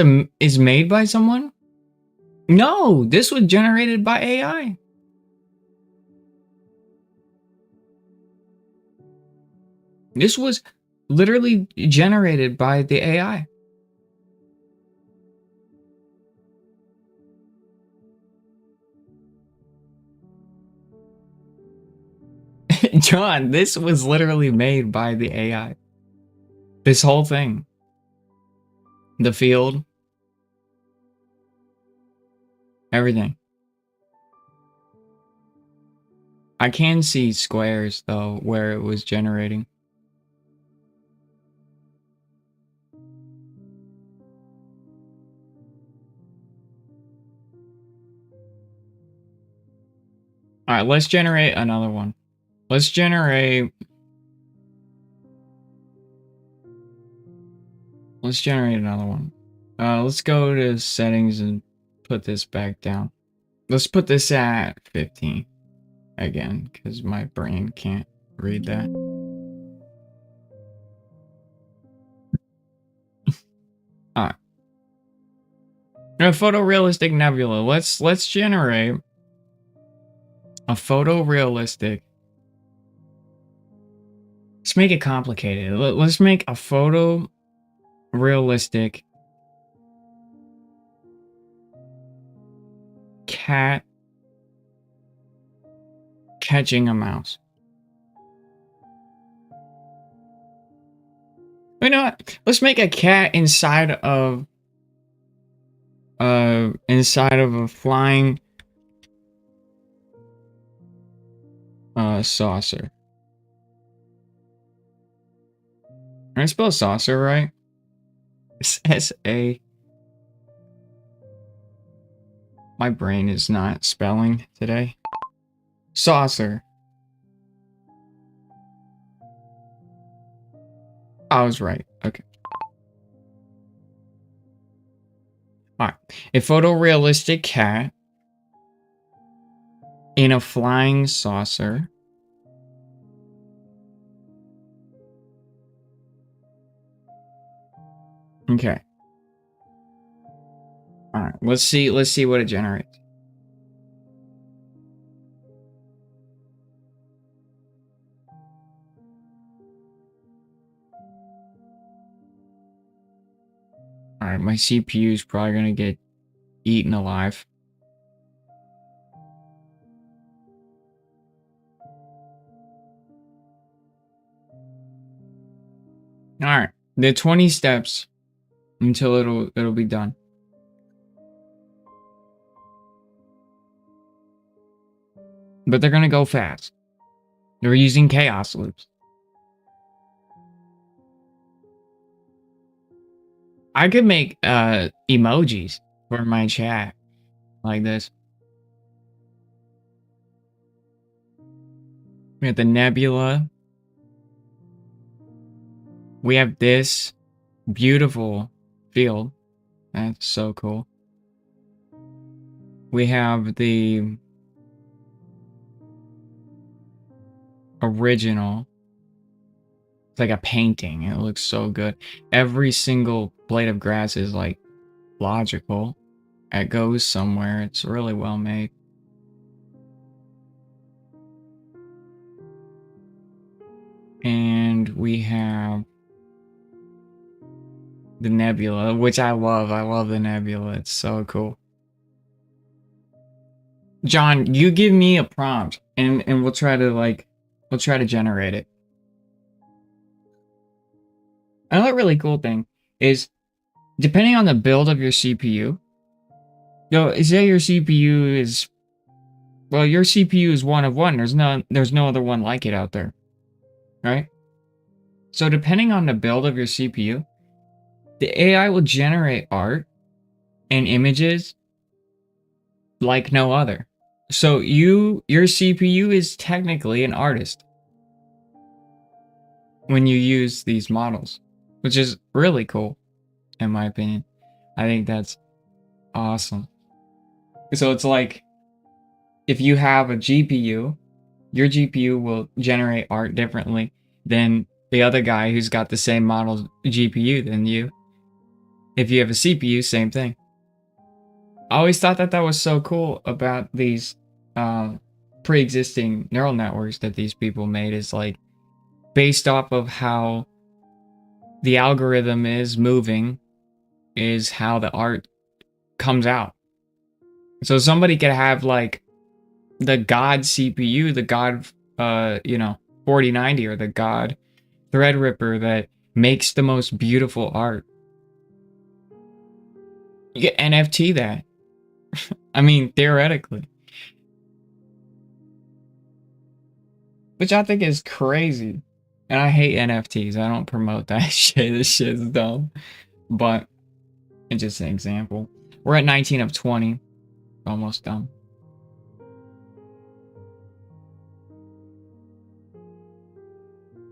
made by someone? No, this was generated by AI. This was literally generated by the AI. John, this was literally made by the AI. This whole thing. The field. Everything. I can see squares, though, where it was generating. Alright, let's generate another one. Let's generate another one. Let's go to settings and put this back down. Let's put this at 15 again, because my brain can't read that. Alright. A photorealistic nebula. Let's generate a photorealistic. Let's make it complicated. Let's make a photorealistic cat catching a mouse. You know what? Let's make a cat inside of a flying saucer. I spell saucer right? It's S-A. My brain is not spelling today. Saucer. I was right. Okay. Alright. A photorealistic cat in a flying saucer. Okay. Alright, let's see what it generates. Alright, my CPU is probably gonna get eaten alive. All right, the 20 steps until it'll be done. But they're gonna go fast. They're using chaos loops. I could make emojis for my chat like this. We have the nebula. We have this beautiful field. That's so cool. We have the original. It's like a painting. It looks so good. Every single blade of grass is like logical. It goes somewhere. It's really well made. And we have the nebula, which I love. I love the nebula. It's so cool. John, you give me a prompt and we'll try to generate it. Another really cool thing is depending on the build of your CPU, say your CPU is, well, your CPU is one of one. There's no other one like it out there, right? So depending on the build of your CPU, the AI will generate art and images like no other. So your CPU is technically an artist when you use these models, which is really cool, in my opinion. I think that's awesome. So it's like, if you have a GPU, your GPU will generate art differently than the other guy who's got the same model GPU than you. If you have a CPU, same thing. I always thought that was so cool about these pre-existing neural networks that these people made, is like based off of how the algorithm is moving is how the art comes out. So somebody could have like the God CPU, the God 4090, or the God Threadripper that makes the most beautiful art. You get NFT that. I mean, theoretically. Which I think is crazy. And I hate NFTs. I don't promote that shit. This shit's dumb. But it's just an example. We're at 19 of 20. Almost done.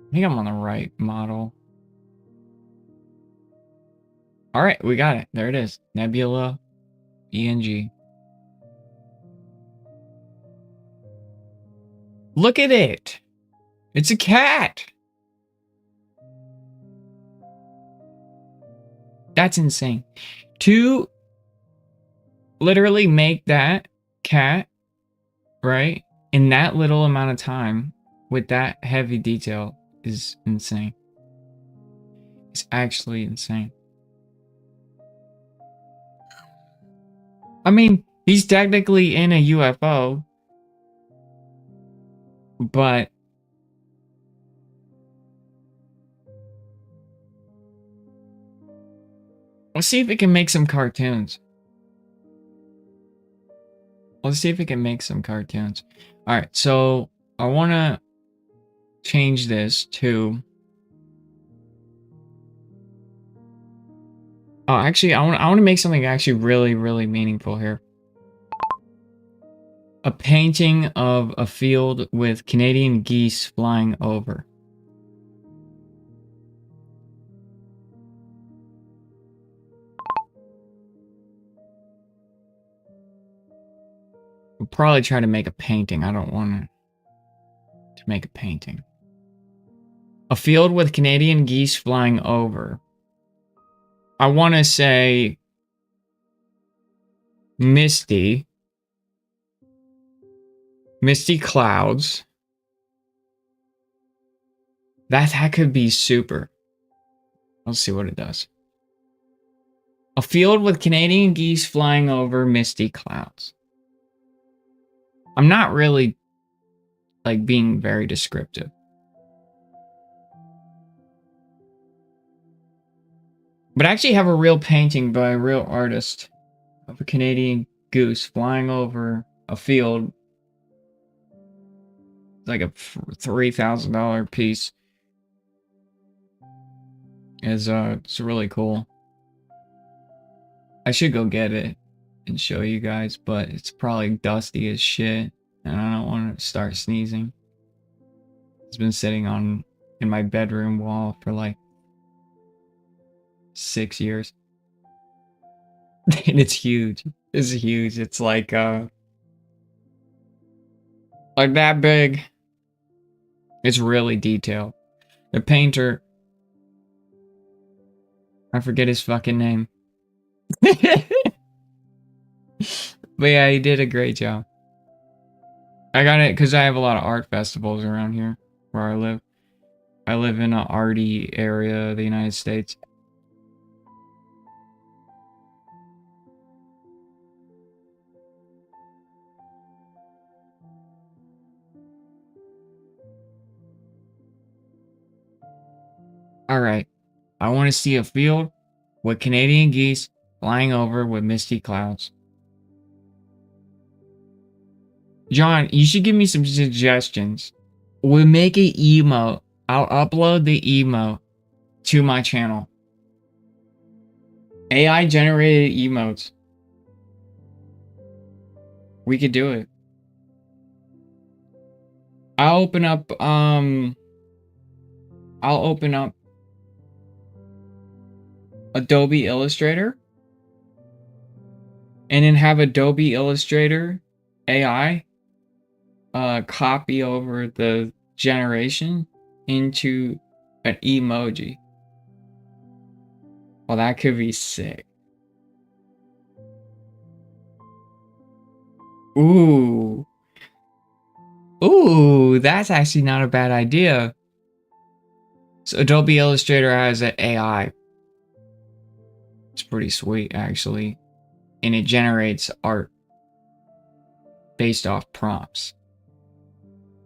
I think I'm on the right model. All right, we got it. There it is. Nebula ENG. Look at it. It's a cat. That's insane. To literally make that cat, right, in that little amount of time with that heavy detail is insane. It's actually insane. I mean, he's technically in a UFO, but let's see if it can make some cartoons. Let's see if it can make some cartoons. All right, so I want to change this to... Oh, actually, I want to make something actually really, really meaningful here. A painting of a field with Canadian geese flying over. We'll probably try to make a painting. I don't want to make a painting. A field with Canadian geese flying over. I want to say misty clouds. That could be super. Let's see what it does. A field with Canadian geese flying over misty clouds. I'm not really like being very descriptive. But I actually have a real painting by a real artist of a Canadian goose flying over a field. It's like a $3,000 piece. It's really cool. I should go get it and show you guys, but it's probably dusty as shit, and I don't want to start sneezing. It's been sitting in my bedroom wall for like 6 years. And it's huge. It's huge. It's like that big. It's really detailed. The painter, I forget his fucking name. But yeah, he did a great job. I got it because I have a lot of art festivals around here where I live. I live in an arty area of the United States. Alright, I want to see a field with Canadian geese flying over with misty clouds. John, you should give me some suggestions. We'll make an emote. I'll upload the emote to my channel. AI generated emotes. We could do it. I'll open up Adobe Illustrator and then have Adobe Illustrator AI copy over the generation into an emoji. Well, that could be sick. Ooh. Ooh, that's actually not a bad idea. So Adobe Illustrator has an AI. It's pretty sweet, actually. And it generates art based off prompts.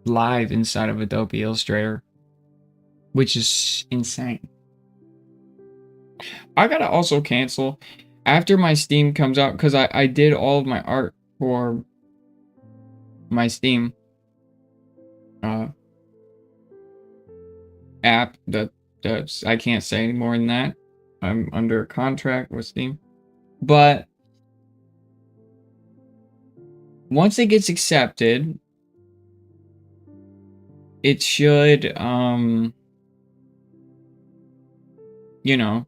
Live inside of Adobe Illustrator. Which is insane. I gotta also cancel after my Steam comes out, because I did all of my art for my Steam app. That I can't say any more than that. I'm under a contract with Steam. But once it gets accepted, it should you know.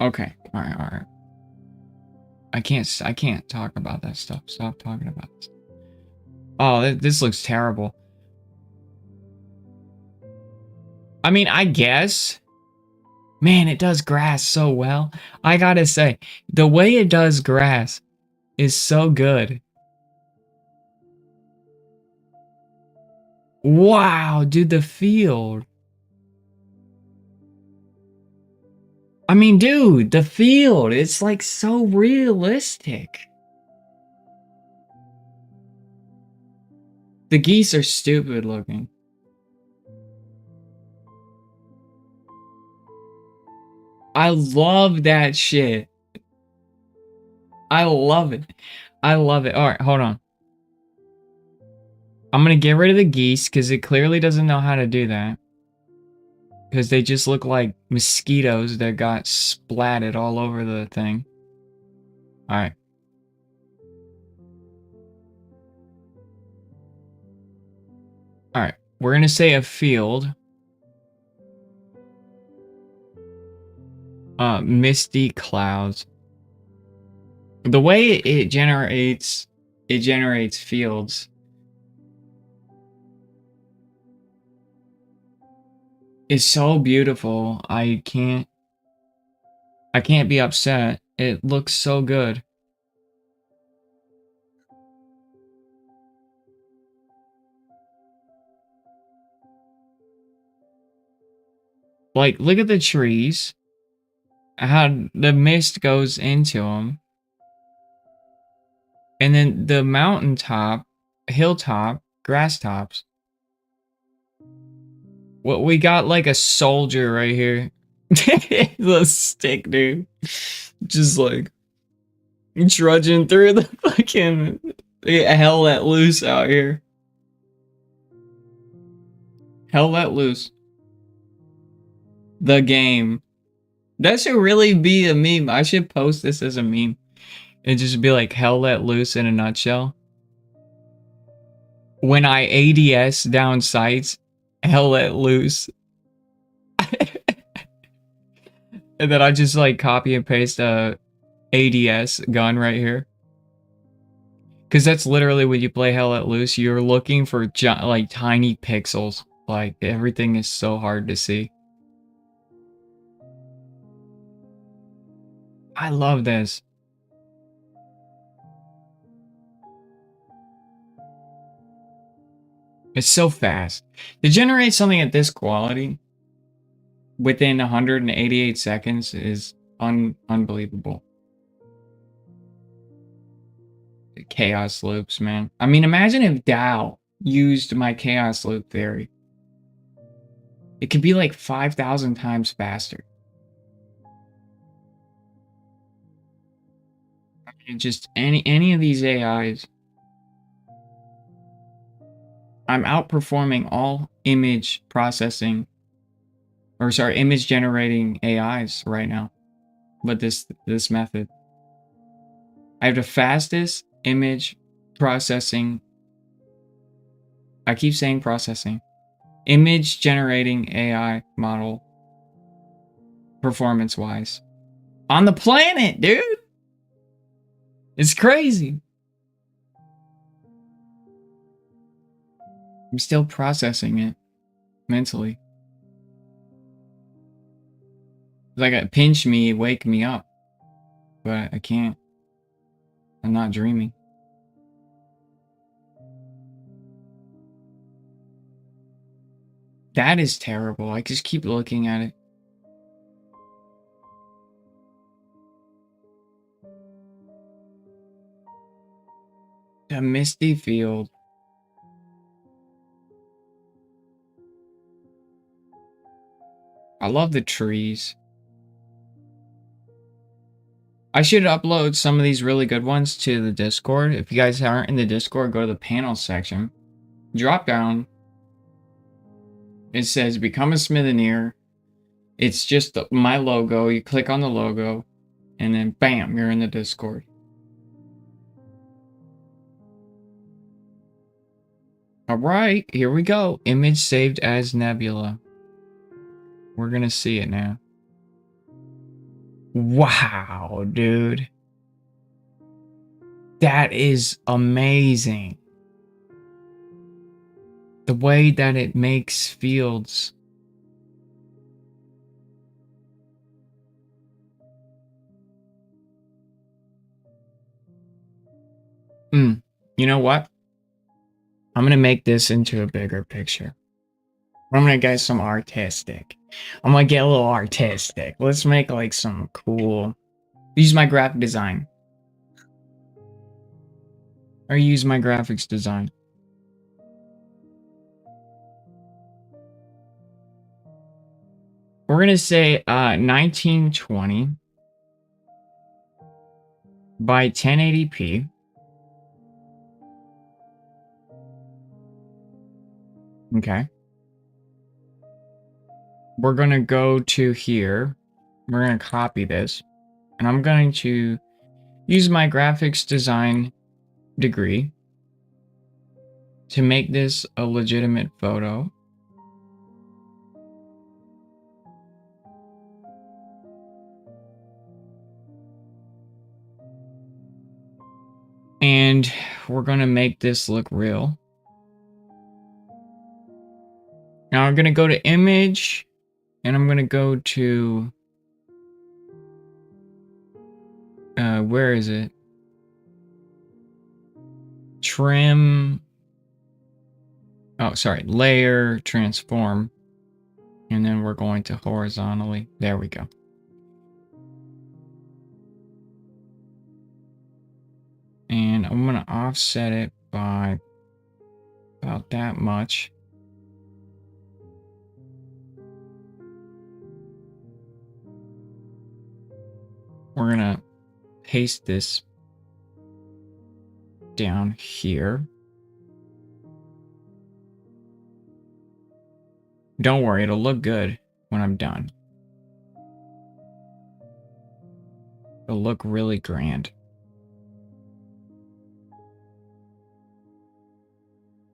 Okay. All right. I can't talk about that stuff. Stop talking about this. Oh, this looks terrible. I mean, I guess. Man, it does grass so well. I gotta say, the way it does grass is so good. Wow, dude, the field. I mean, dude, the field. It's like so realistic. The geese are stupid looking. I love that shit. I love it. I love it. All right, hold on. I'm gonna get rid of the geese because it clearly doesn't know how to do that. Because they just look like mosquitoes that got splatted all over the thing. Alright. Alright. We're gonna say a field. Misty clouds. The way it generates fields. Is so beautiful. I can't be upset. It looks so good. Like, look at the trees. How the mist goes into them. And then the mountaintop, hilltop, grass tops. Well, we got like a soldier right here. The stick, dude. Just like trudging through the fucking hell let loose out here. Hell let loose. The game. That should really be a meme. I should post this as a meme. It'd just be like hell let loose in a nutshell. When I ADS down sights, hell let loose. And then I just like copy and paste a ADS gun right here. Because that's literally when you play hell let loose, you're looking for like tiny pixels. Like everything is so hard to see. I love this. It's so fast. To generate something at this quality within 188 seconds is unbelievable. Chaos loops, man. I mean, imagine if DAO used my chaos loop theory. It could be like 5,000 times faster. I mean, just any of these AIs. I'm outperforming all image processing, or sorry, image generating AIs right now. But this method. I have the fastest image processing. I keep saying processing. Image generating AI model performance wise on the planet, dude. It's crazy. I'm still processing it mentally. Like it pinch me, wake me up, but I can't. I'm not dreaming. That is terrible. I just keep looking at it. The misty field. I love the trees. I should upload some of these really good ones to the Discord. If you guys aren't in the Discord, go to the panels section. Drop down. It says become a Smitheneer. It's just my logo. You click on the logo, and then bam, you're in the Discord. All right, here we go. Image saved as Nebula. We're gonna see it now. Wow, dude. That is amazing. The way that it makes fields. You know what? I'm gonna make this into a bigger picture. I'm gonna get some artistic. I'm gonna get a little artistic. Let's make like some cool. Use my graphic design. Or use my graphics design. We're gonna say 1920 by 1080p. Okay. We're gonna go to here. We're gonna copy this. And I'm going to use my graphics design degree to make this a legitimate photo. And we're gonna make this look real. Now I'm gonna go to image, and I'm gonna go to where is it? Trim. Oh, sorry, layer, transform. And then we're going to horizontally. There we go. And I'm gonna offset it by about that much. we're gonna paste this down here. Don't worry, it'll look good when I'm done. It'll look really grand.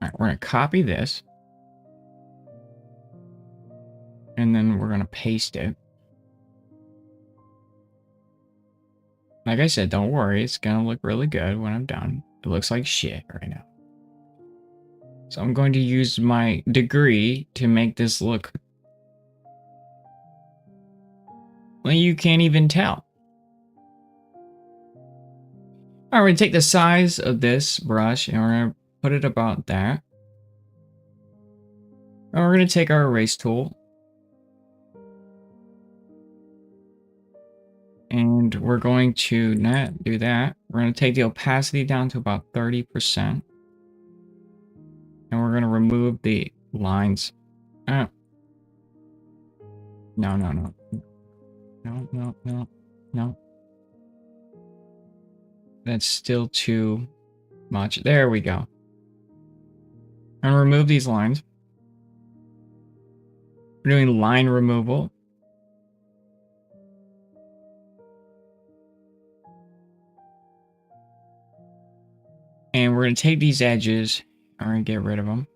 All right, we're gonna copy this. And then we're gonna paste it. Like I said, don't worry, it's gonna look really good when I'm done. It looks like shit right now. So I'm going to use my degree to make this look... well, you can't even tell. Alright, we're gonna take the size of this brush and we're gonna put it about that. And we're gonna take our erase tool. And we're going to not do that. We're going to take the opacity down to about 30%. And we're going to remove the lines. No. That's still too much. There we go. And remove these lines. We're doing line removal. And we're going to take these edges. We're going to get rid of them.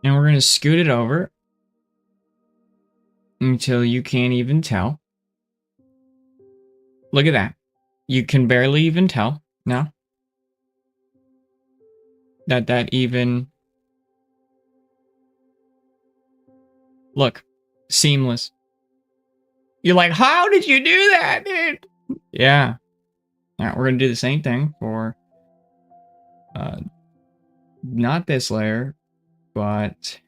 And we're going to scoot it over until you can't even tell. Look at that. You can barely even tell now that even... look, seamless. You're like, how did you do that, dude? Yeah. Now we're going to do the same thing for not this layer, but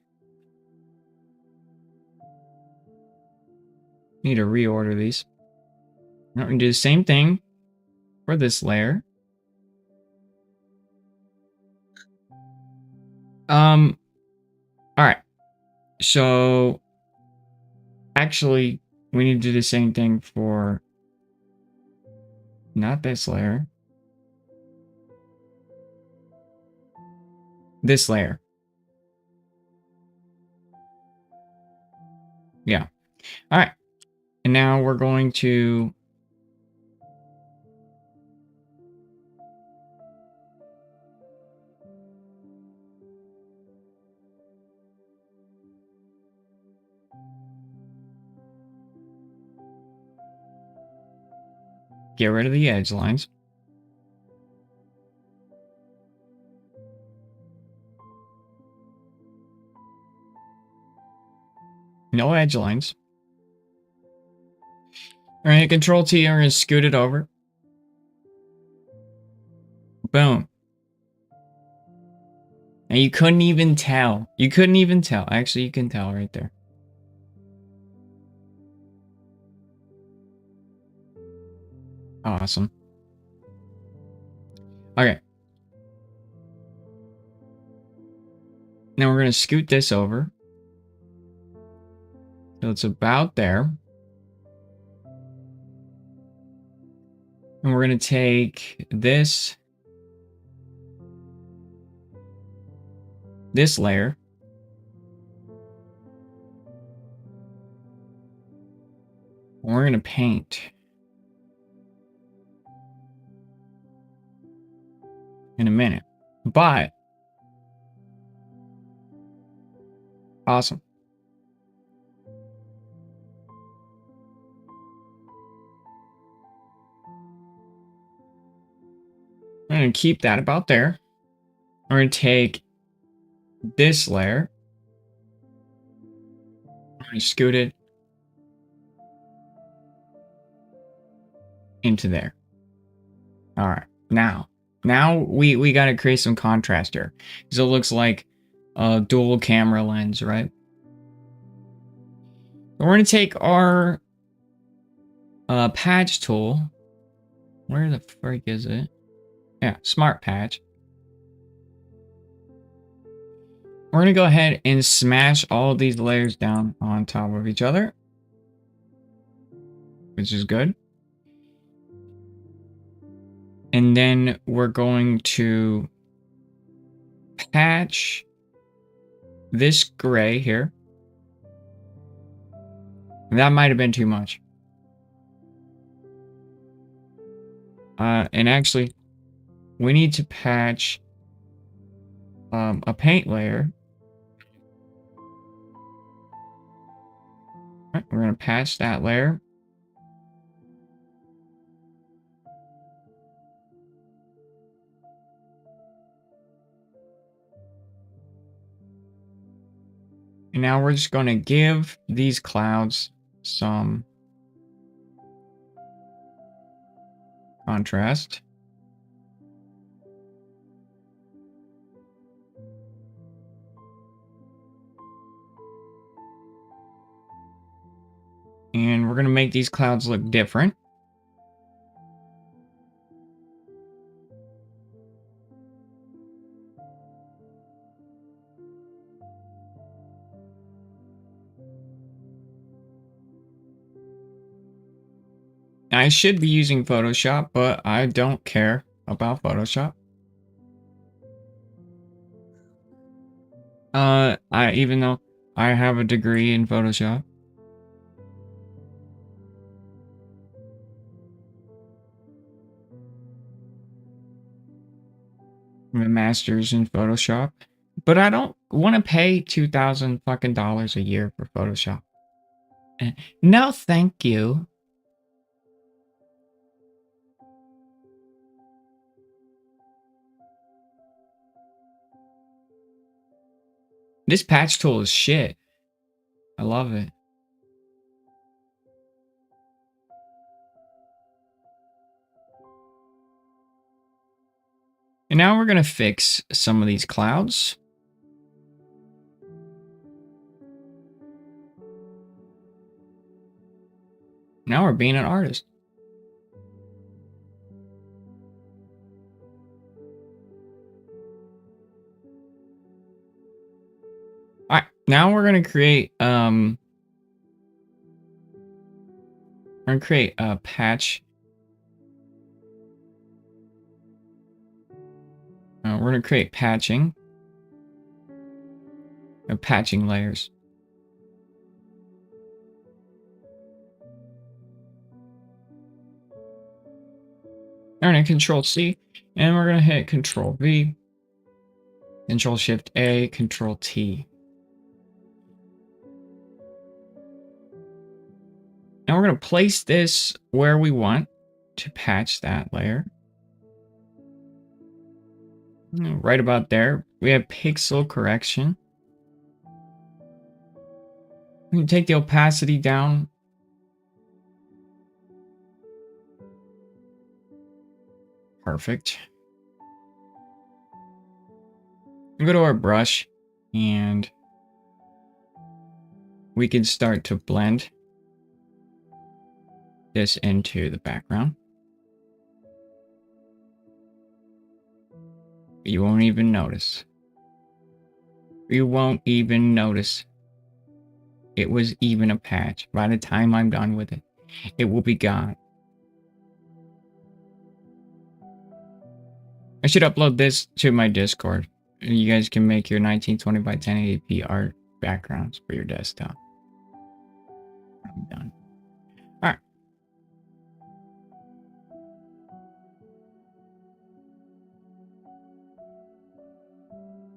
need to reorder these. Now we're going to do the same thing for this layer. All right. So actually, we need to do the same thing for not this layer. This layer. Yeah. All right. And now we're going to get rid of the edge lines. No edge lines. All right, Control T, we're going to scoot it over. Boom. And you couldn't even tell. You couldn't even tell. Actually, you can tell right there. Awesome. Okay. Now we're going to scoot this over. So it's about there. And we're going to take this layer. And we're going to paint. In a minute. But awesome. I'm going to keep that about there. We're going to take this layer. I'm going to scoot it into there. All right. Now we got to create some contrast here. So it looks like a dual camera lens, right? We're going to take our patch tool. Where the frick is it? Yeah, smart patch. We're going to go ahead and smash all of these layers down on top of each other. which is good. And then we're going to patch this gray here. That might have been too much. And actually, we need to patch a paint layer. All right, we're going to patch that layer. And now we're just going to give these clouds some contrast. And we're going to make these clouds look different. I should be using Photoshop, but I don't care about Photoshop. Even though I have a degree in Photoshop. I'm a master's in Photoshop, but I don't want to pay $2,000 fucking dollars a year for Photoshop. No, thank you. This patch tool is shit. I love it. And now we're going to fix some of these clouds. Now we're being an artist. All right, now we're going to create a patch. We're going to create patching. Patching layers. All right, Control C, and we're going to hit Control V, Control Shift A, Control T. Now we're going to place this where we want to patch that layer. Right about there, we have pixel correction. We can take the opacity down. Perfect. We go to our brush and we can start to blend this into the background. You won't even notice. You won't even notice it was even a patch. By the time I'm done with it, it will be gone. I should upload this to my Discord. You guys can make your 1920 by 1080p art backgrounds for your desktop. I'm done. All right.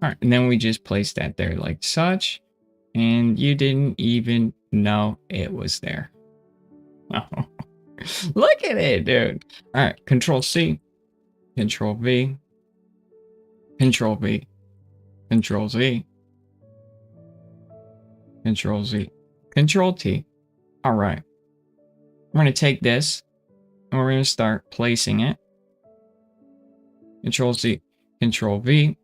All right, and then we just place that there like such, and you didn't even know it was there. Oh, look at it, dude. All right, Control C, Control V, Control V, Control Z, Control Z, Control T. All right, we're going to take this and we're going to start placing it. Control Z, Control V.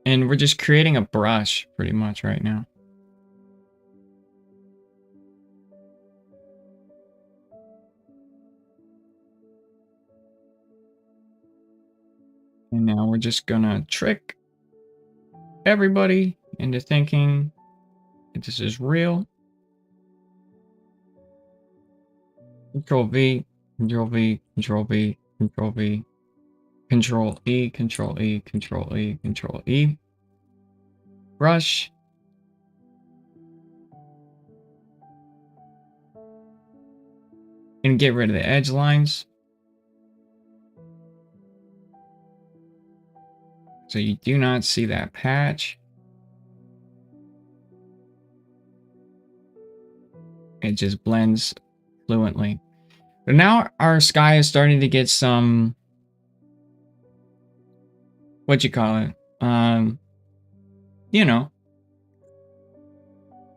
And we're just creating a brush pretty much right now. And now we're just gonna trick everybody into thinking that this is real. Control V, Control V, Control V, Control V, Control E, Control E, Control E, Control E. Brush. And get rid of the edge lines. So you do not see that patch. It just blends fluently. But now our sky is starting to get some, what you call it? You know,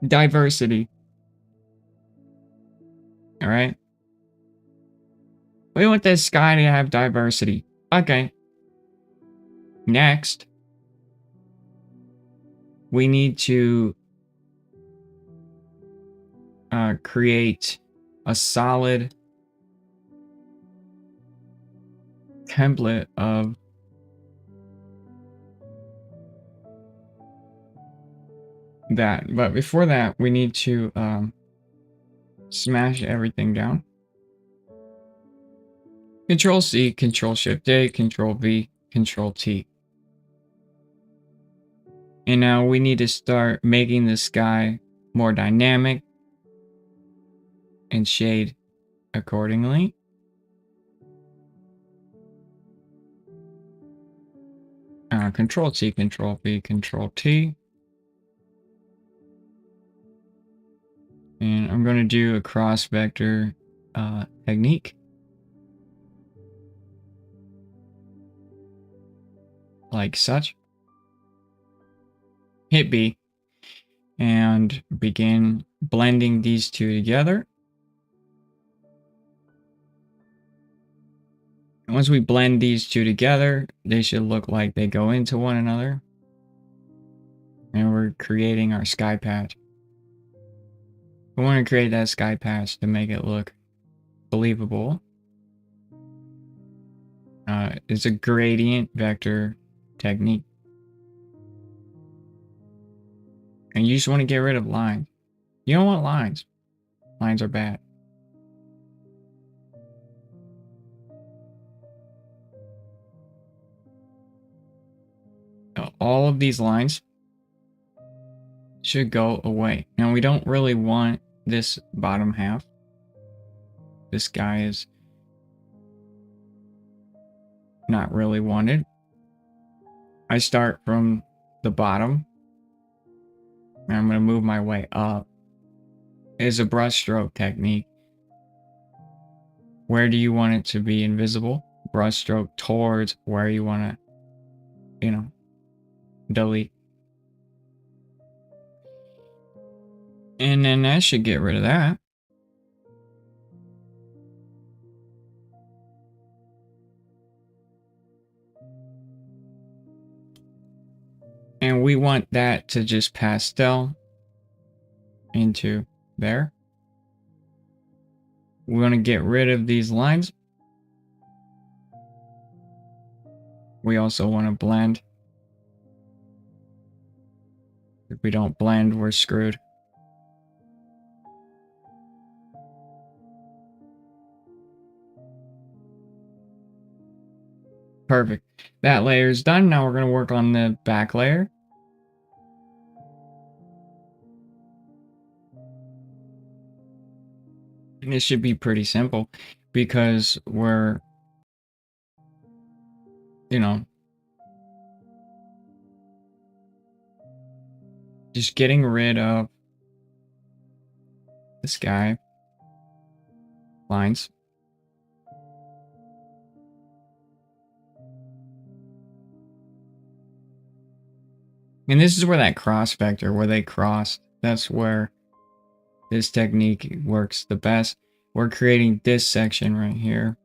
diversity. All right. We want this sky to have diversity. Okay. Next, we need to create a solid template of that. But before that, we need to smash everything down. Control C, Control Shift A, Control V, Control T. And now we need to start making the sky more dynamic and shade accordingly. Control C, Control V, Control T. And I'm going to do a cross vector technique. Like such. Hit B. And begin blending these two together. And once we blend these two together, they should look like they go into one another. And we're creating our sky patch. We want to create that sky patch to make it look believable. It's a gradient vector technique. And you just want to get rid of lines. You don't want lines. Lines are bad. All of these lines should go away. Now we don't really want this bottom half. This guy is not really wanted. I start from the bottom. And I'm going to move my way up. It's a brush stroke technique. Where do you want it to be invisible? Brush stroke towards where you want to, you know, delete. And then that should get rid of that. And we want that to just pastel into there. We want to get rid of these lines. We also want to blend. If we don't blend, we're screwed. Perfect. That layer is done. Now we're going to work on the back layer. And this should be pretty simple because we're, you know, just getting rid of the sky lines. And this is where that cross vector, where they cross, that's where this technique works the best. We're creating this section right here.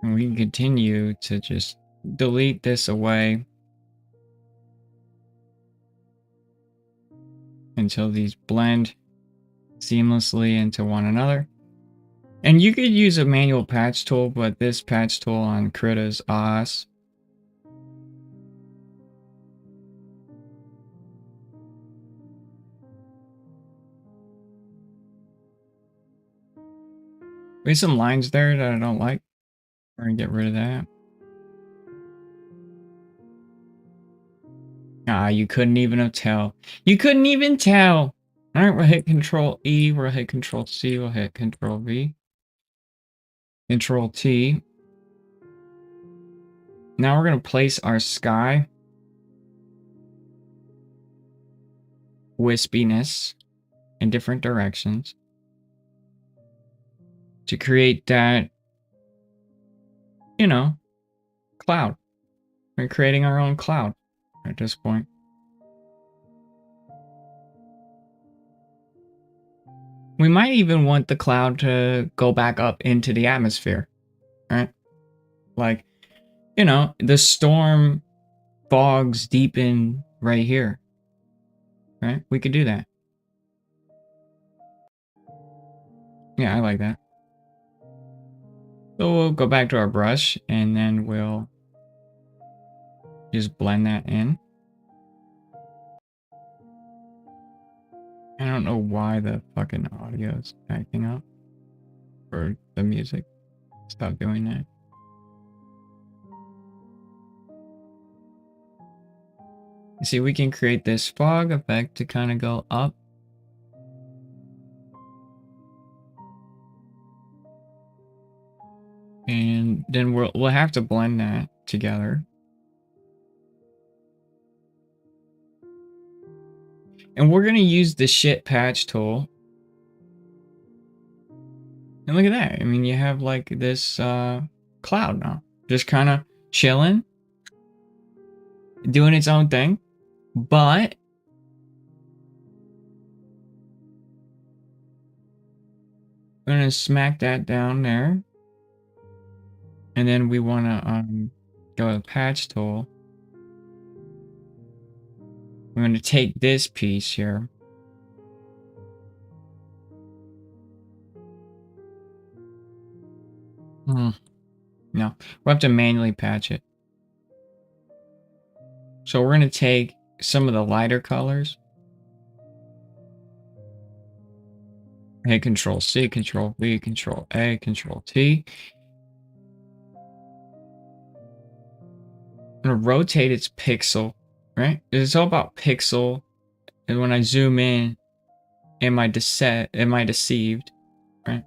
And we can continue to just delete this away until these blend seamlessly into one another. And you could use a manual patch tool, but this patch tool on Krita is awesome. There's some lines there that I don't like. We're gonna get rid of that. Ah, you couldn't even have tell. You couldn't even tell. All right, we'll hit Control E. We'll hit Control C. We'll hit Control V. Control T. Now we're gonna place our sky wispiness in different directions to create that, you know, cloud. We're creating our own cloud at this point. We might even want the cloud to go back up into the atmosphere, right? Like, you know, the storm fogs deepen right here, right? We could do that. Yeah, I like that. So we'll go back to our brush and then we'll just blend that in. I don't know why the fucking audio is acting up. Or the music. Stop doing that. You see, we can create this fog effect to kind of go up. And then we'll have to blend that together. And we're going to use the shit patch tool. And look at that. I mean, you have like this cloud now. Just kind of chilling. Doing its own thing. But we're going to smack that down there. And then we want to go to the patch tool. We're going to take this piece here. No, we'll have to manually patch it. So we're going to take some of the lighter colors. Hit Control C, Control V, Control A, Control T. I'm going to rotate its pixel, right? It's all about pixel. And when I zoom in, am I deceived, right?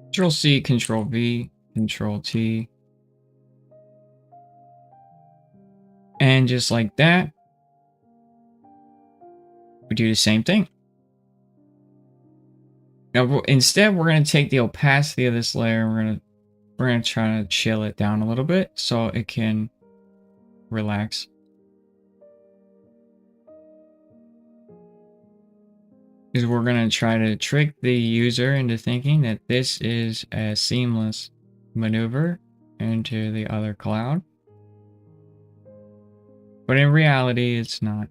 Control C, Control V, Control T. And just like that, we do the same thing. Now, instead, we're going to take the opacity of this layer. We're going to try to chill it down a little bit so it can relax. Because we're going to try to trick the user into thinking that this is a seamless maneuver into the other cloud. But in reality, it's not.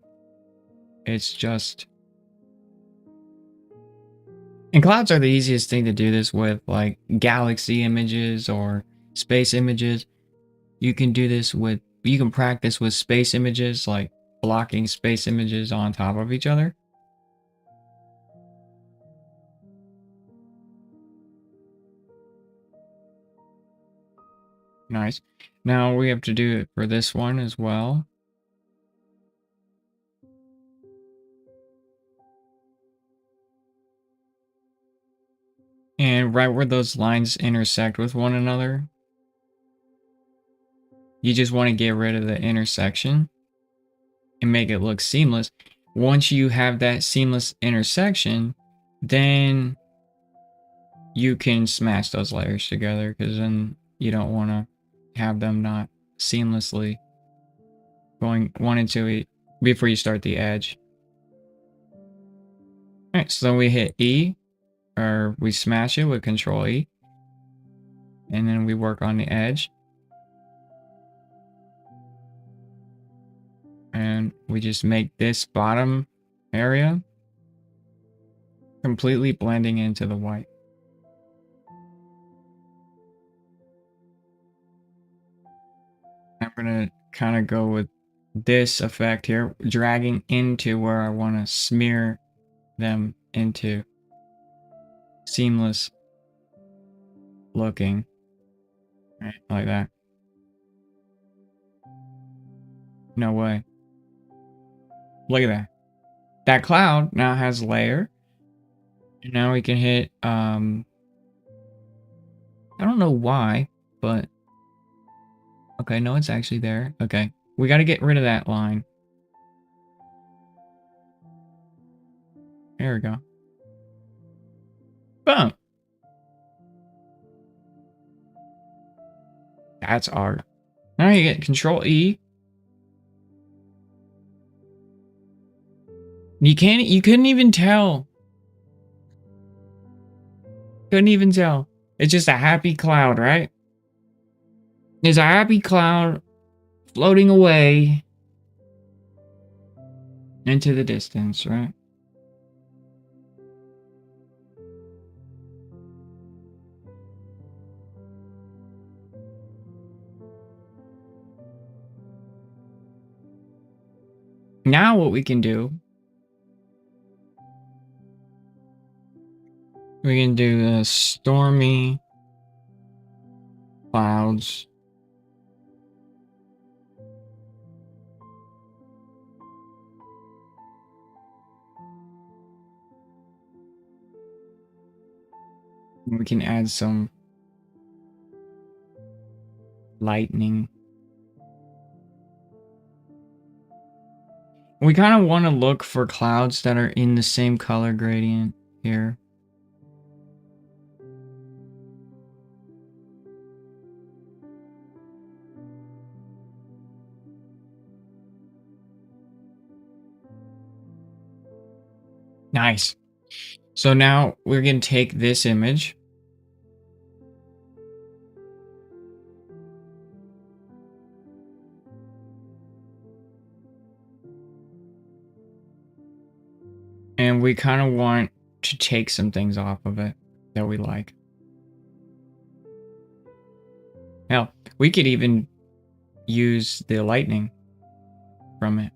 It's just... And clouds are the easiest thing to do this with, like galaxy images or space images. You can do this with, you can practice with space images, like blocking space images on top of each other. Nice. Now we have to do it for this one as well. And right where those lines intersect with one another, you just want to get rid of the intersection and make it look seamless. Once you have that seamless intersection, then you can smash those layers together, because then you don't want to have them not seamlessly going one into it before you start the edge. All right, so then we hit E, or we smash it with Control E, and then we work on the edge. And we just make this bottom area completely blending into the white. I'm gonna kind of go with this effect here, dragging into where I want to smear them into. seamless looking. Right, like that. No way. Look at that. That cloud now has layer. And now we can hit, I don't know why, but okay, no, it's actually there. Okay, we got to get rid of that line. There we go. Boom. That's art. Now you get Control E. You couldn't even tell. Couldn't even tell. It's just a happy cloud, right? There's a happy cloud floating away into the distance, right? Now what we can do, we can do stormy clouds. We can add some lightning. We kind of want to look for clouds that are in the same color gradient here. Nice. So now we're going to take this image. And we kind of want to take some things off of it that we like. Hell, we could even use the lightning from it.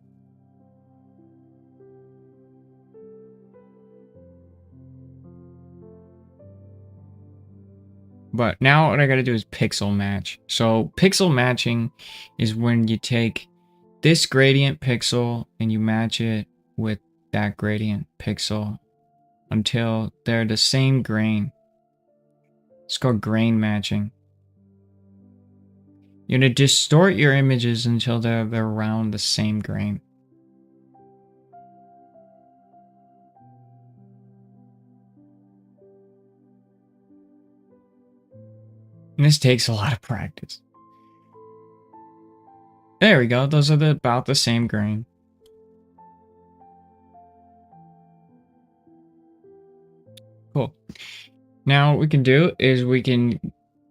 But now what I gotta do is pixel match. So pixel matching is when you take this gradient pixel and you match it with that gradient pixel until they're the same grain. It's called grain matching. You're gonna distort your images until they're around the same grain. And this takes a lot of practice. There we go. Those are about the same grain. Cool. Now what we can do is we can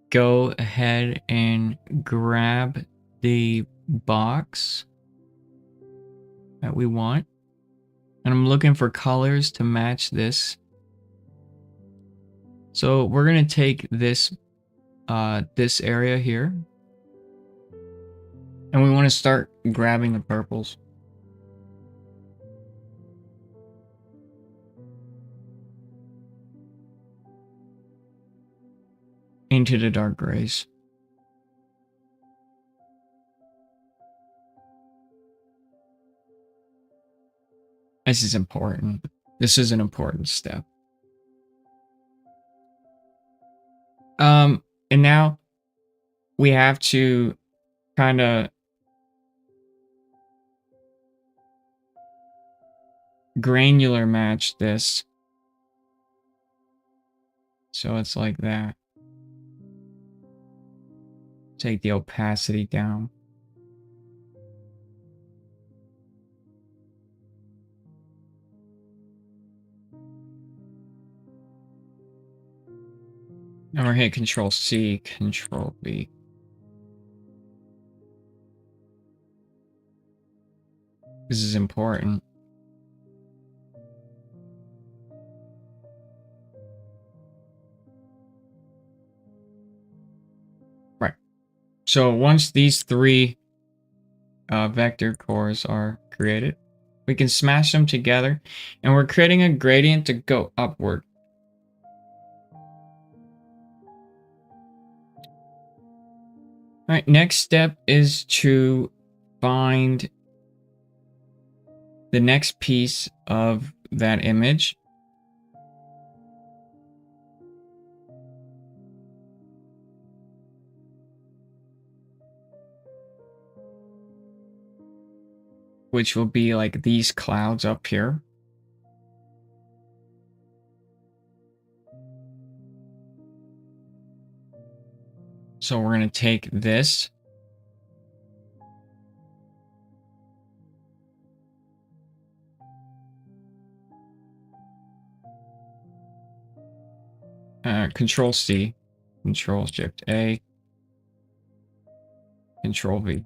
go ahead and grab the box that we want. And I'm looking for colors to match this. So we're going to take this this area here. And we want to start grabbing the purples. Into the dark grays. This is important. This is an important step. And now we have to kind of granular match this. So it's like that. Take the opacity down. And we're hit Control C, Control V. This is important. Right. So once these three vector cores are created, we can smash them together, and we're creating a gradient to go upward. right, next step is to find the next piece of that image. Which will be like these clouds up here. So we're going to take this. Control C, Control Shift A, Control V,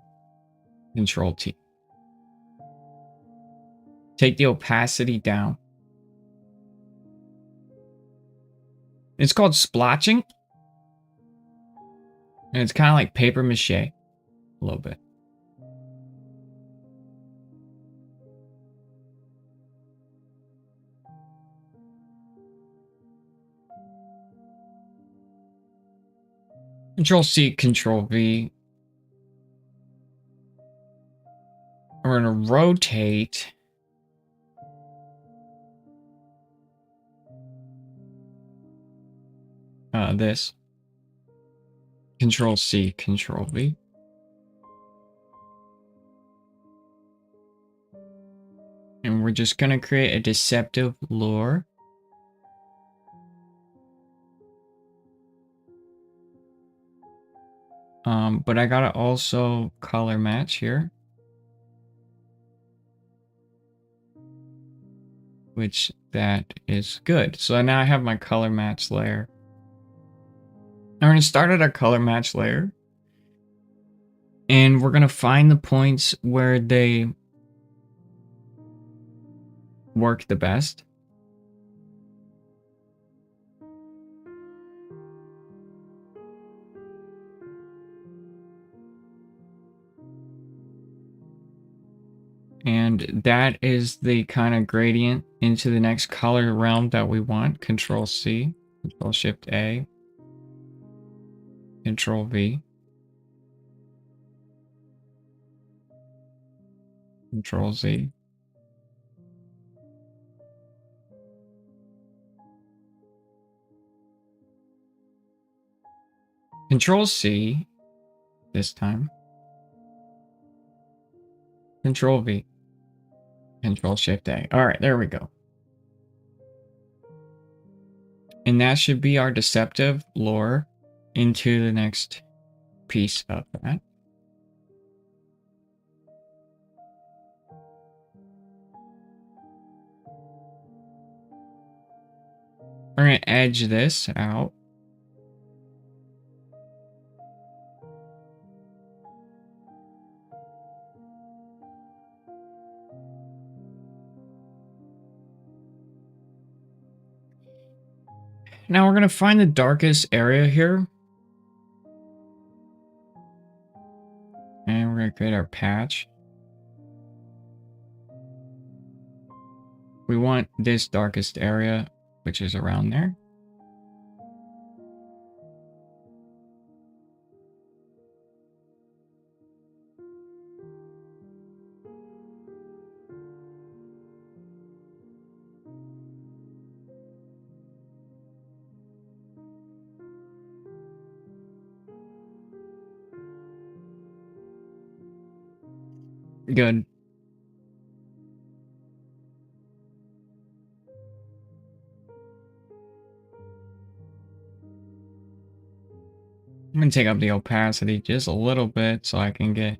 Control T. Take the opacity down. It's called splotching. And it's kind of like paper mache a little bit. Control C, Control V. We're going to rotate this. Control C, Control V. And we're just going to create a deceptive lure. But I gotta also color match here. Which that is good. So now I have my color match layer. I'm going to start at our color match layer. And we're going to find the points where they work the best. And that is the kind of gradient into the next color realm that we want. Control C, Control Shift A, Control V, Control Z. Control C this time. Control V. Control Shift A. All right, there we go. And that should be our deceptive lure into the next piece of that. We're going to edge this out. Now we're going to find the darkest area here. And we're going to create our patch. We want this darkest area, which is around there. Good. I'm going to take up the opacity just a little bit so I can get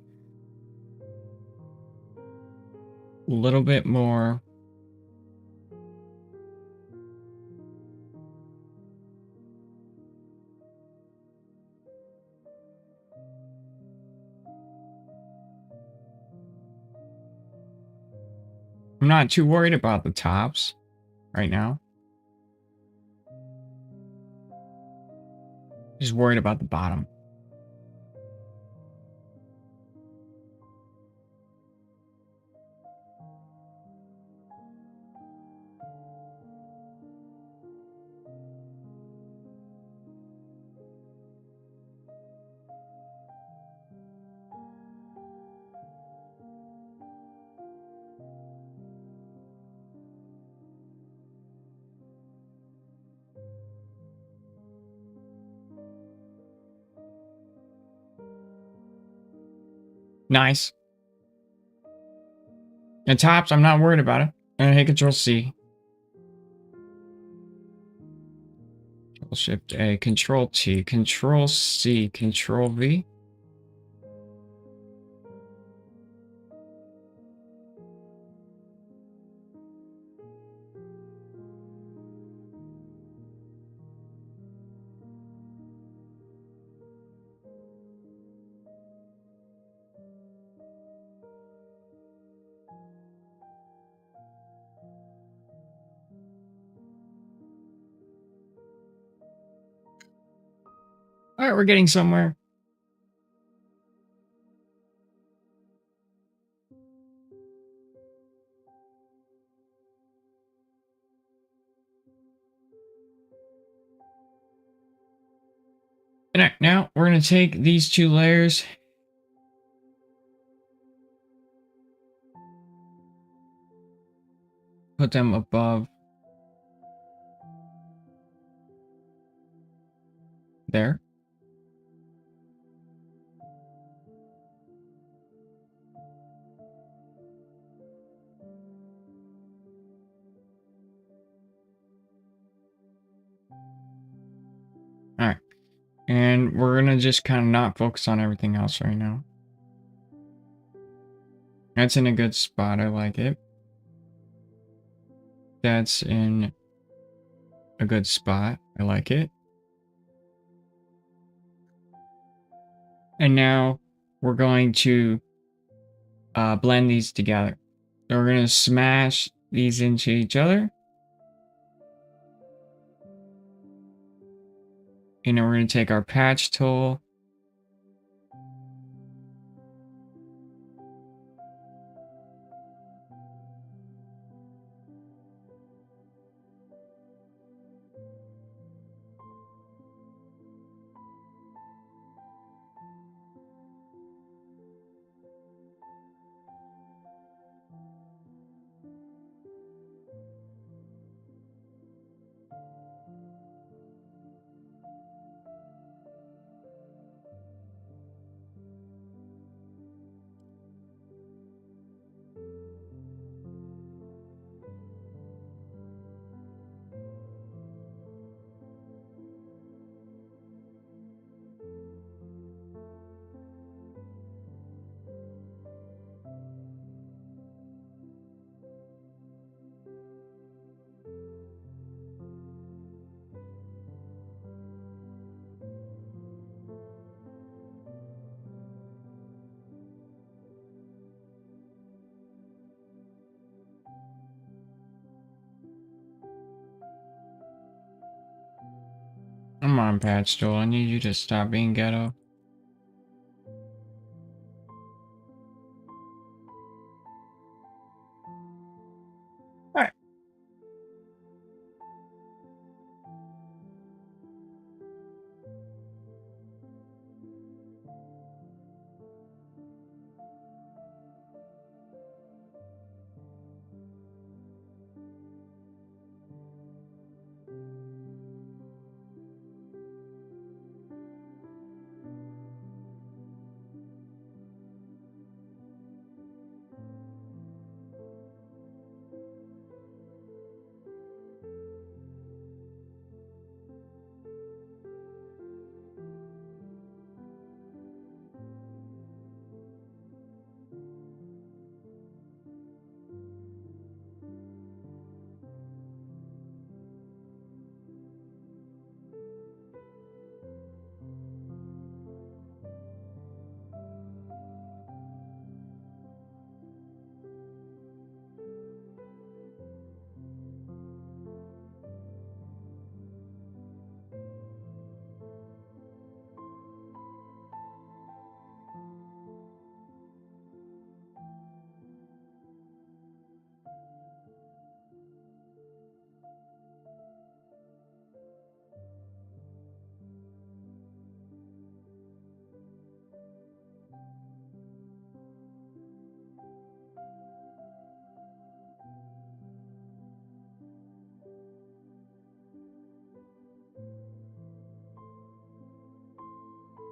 a little bit more. I'm not too worried about the tops right now. Just worried about the bottom. Nice. The tops, I'm not worried about it. And hit Control C. Control Shift A, Control T, Control C, Control V. All right, we're getting somewhere. All right, now we're going to take these two layers. Put them above there. All right. And we're going to just kind of not focus on everything else right now. That's in a good spot. I like it. That's in a good spot. I like it. And now we're going to blend these together. So we're going to smash these into each other. And then we're going to take our patch tool. Come on, patch tool. I need you to stop being ghetto. Alright.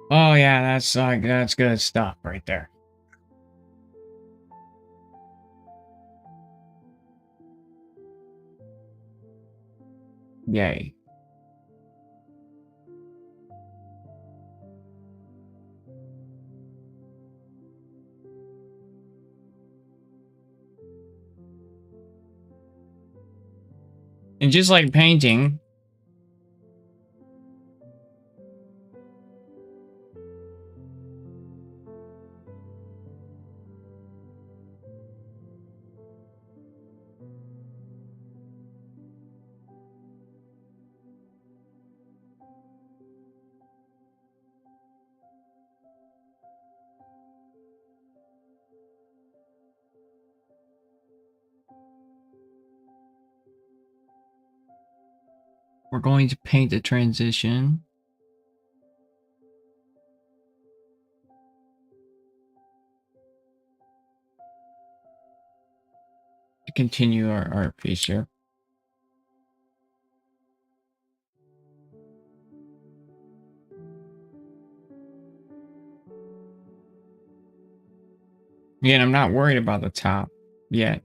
Oh yeah, that's good stuff right there. Yay. And just like painting, we're going to paint the transition. To continue our art piece here. Again, I'm not worried about the top yet.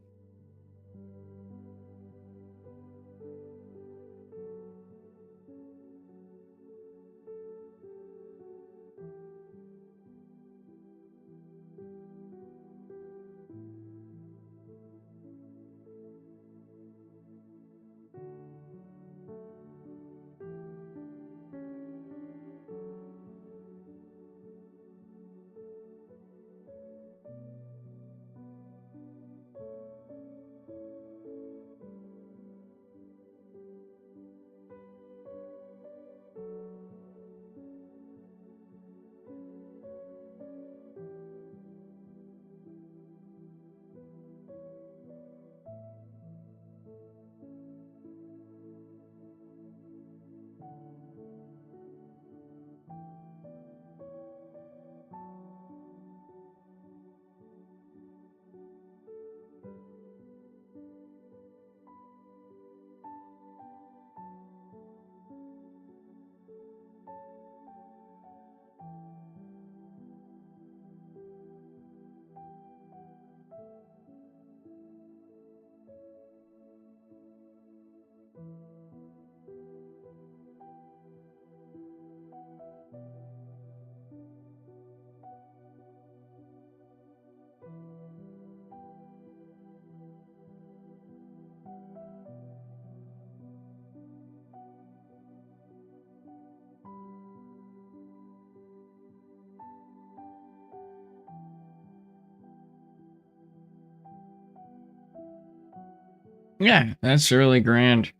Yeah, that's really grand.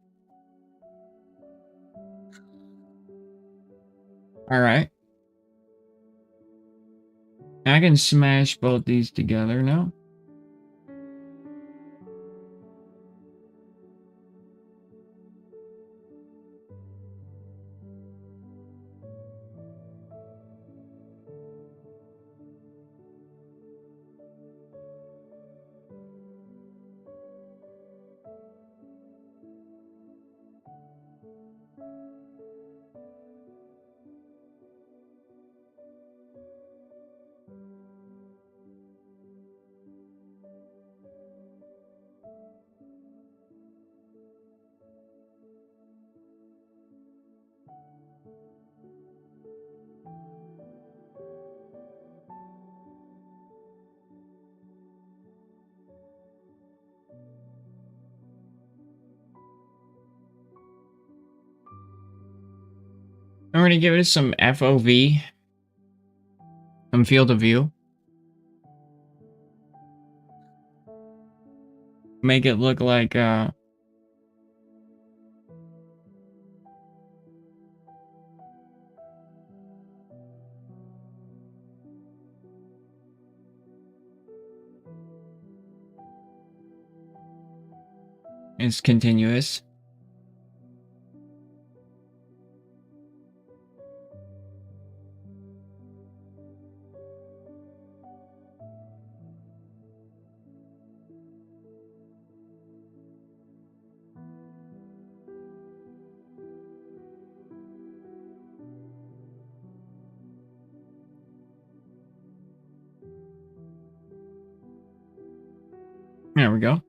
All right. I can smash both these together now. I'm going to give it some FOV, some field of view. Make it look like it's continuous. There we go.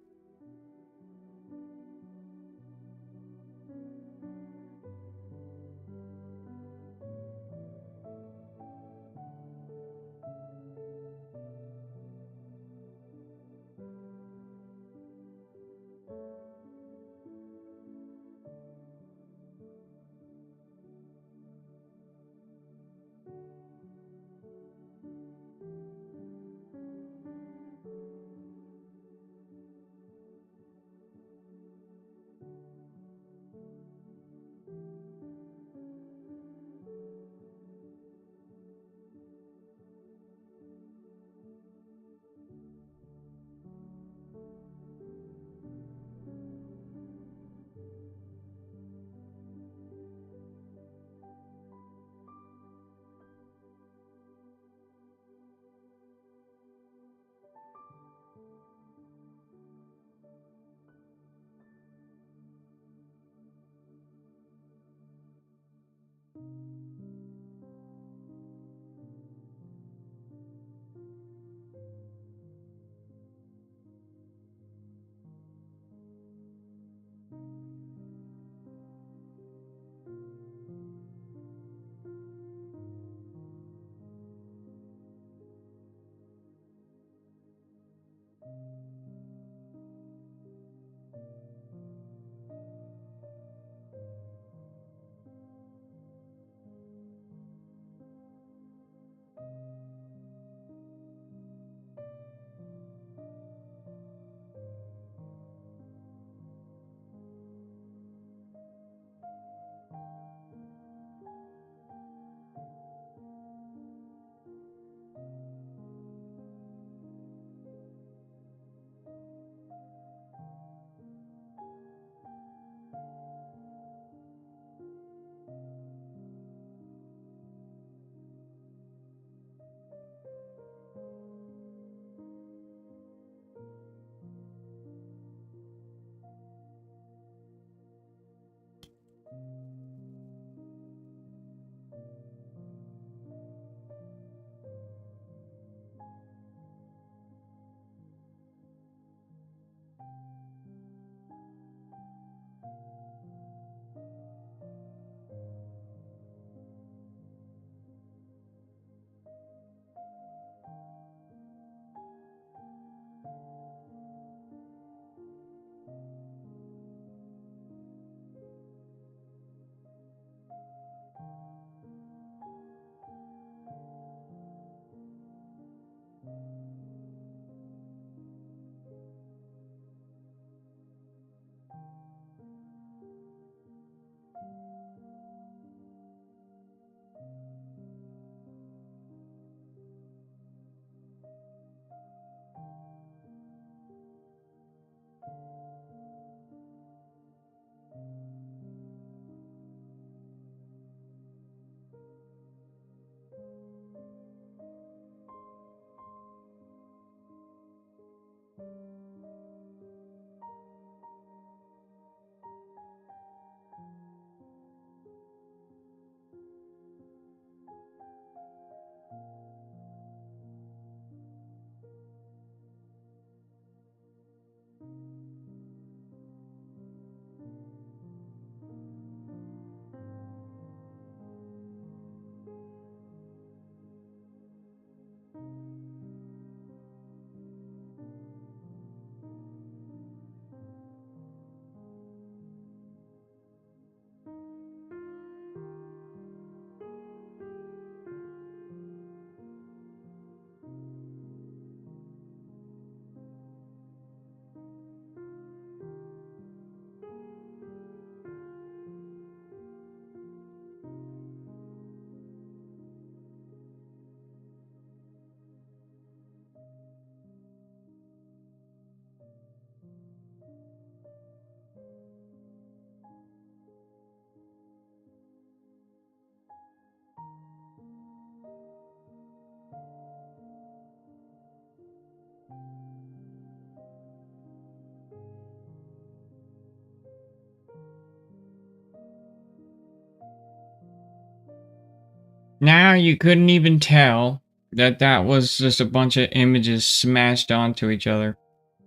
Now you couldn't even tell that that was just a bunch of images smashed onto each other.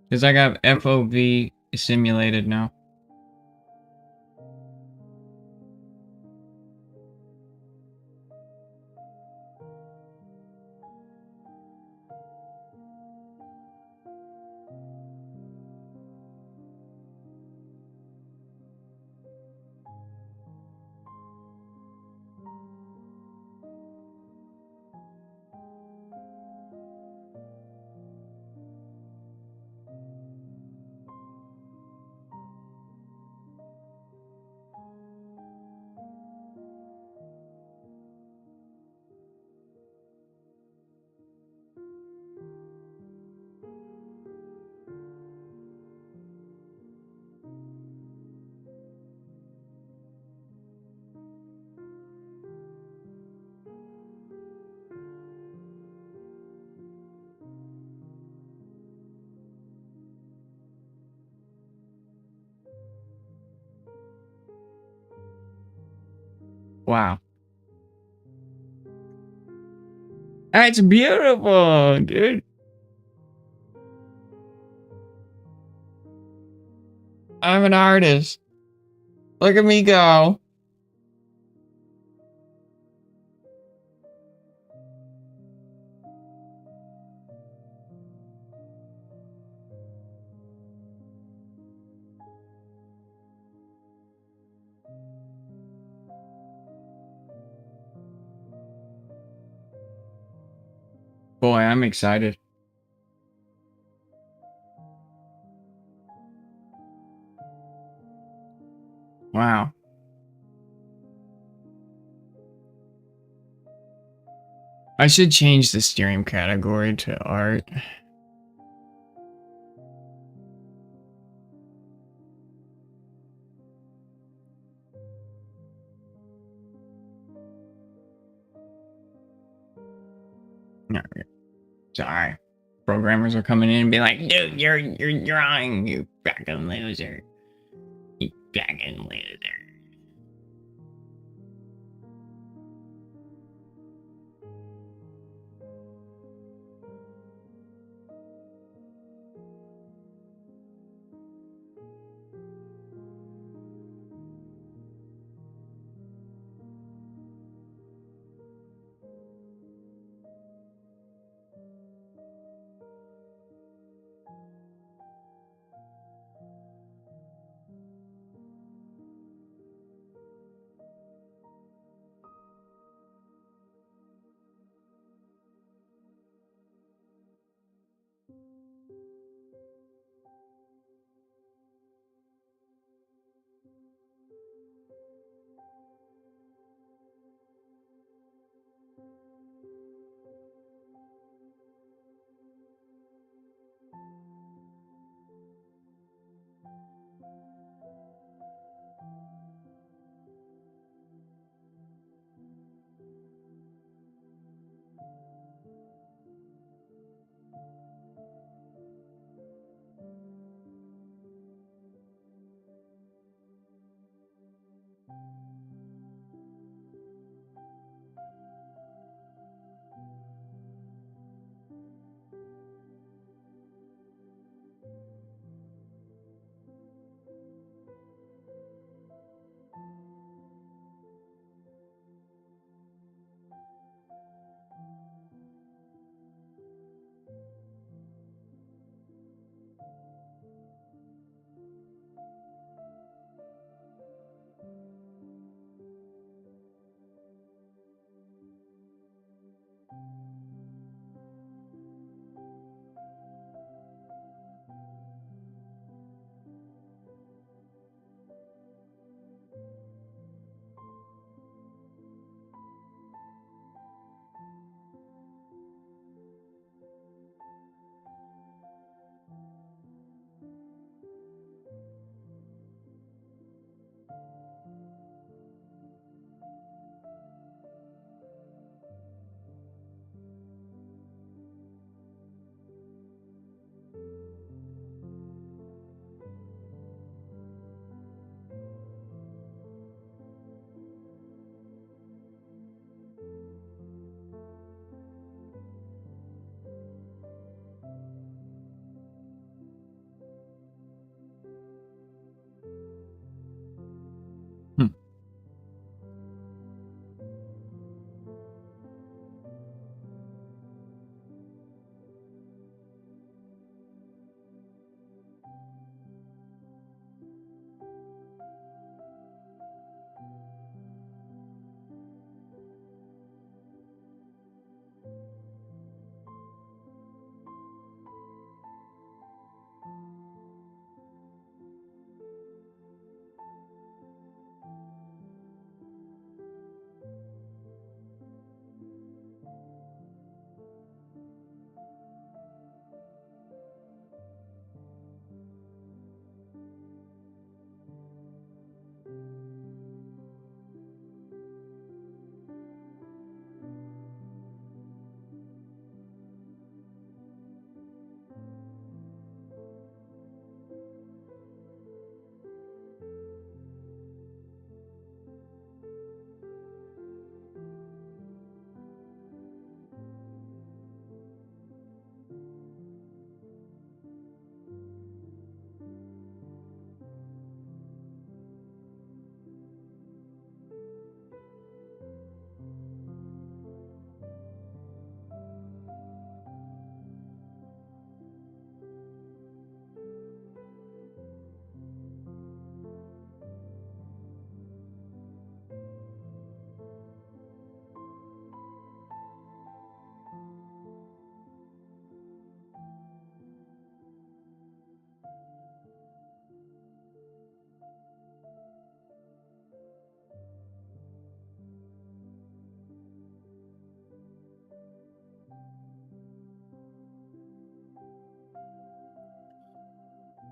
Because I got FOV simulated now. Wow. It's beautiful, dude. I'm an artist. Look at me go. Boy, I'm excited. Wow. I should change the stream category to art. No, sorry. Programmers are coming in and be like, dude, you're drawing, you fucking loser. You fucking loser.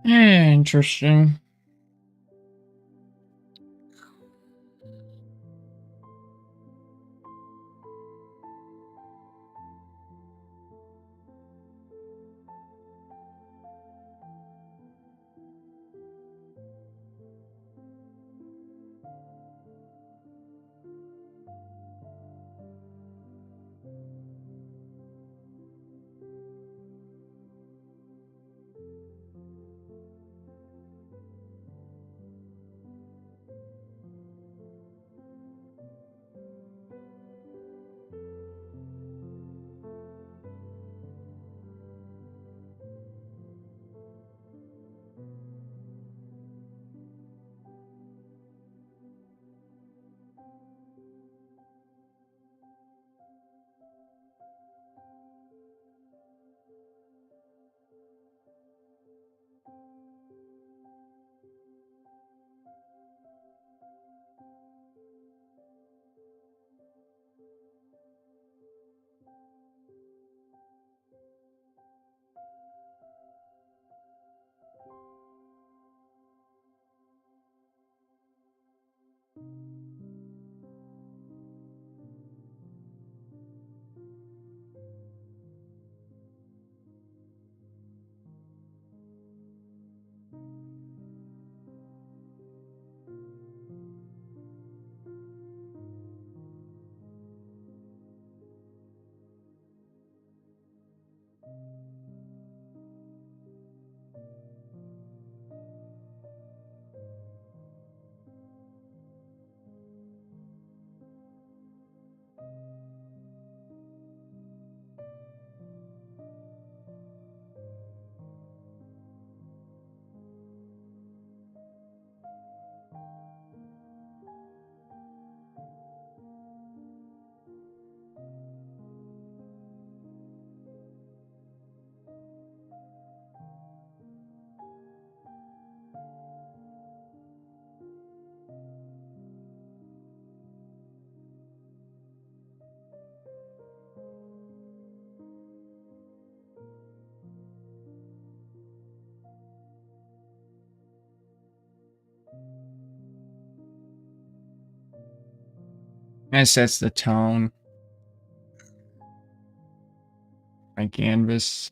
Interesting. That sets the tone. My canvas.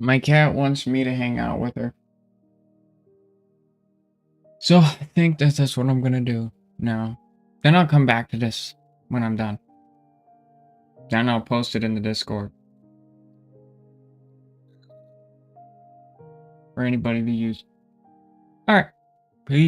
My cat wants me to hang out with her. So I think that's what I'm gonna do now. Then I'll come back to this when I'm done. Then I'll post it in the Discord. For anybody to use. Alright. Peace.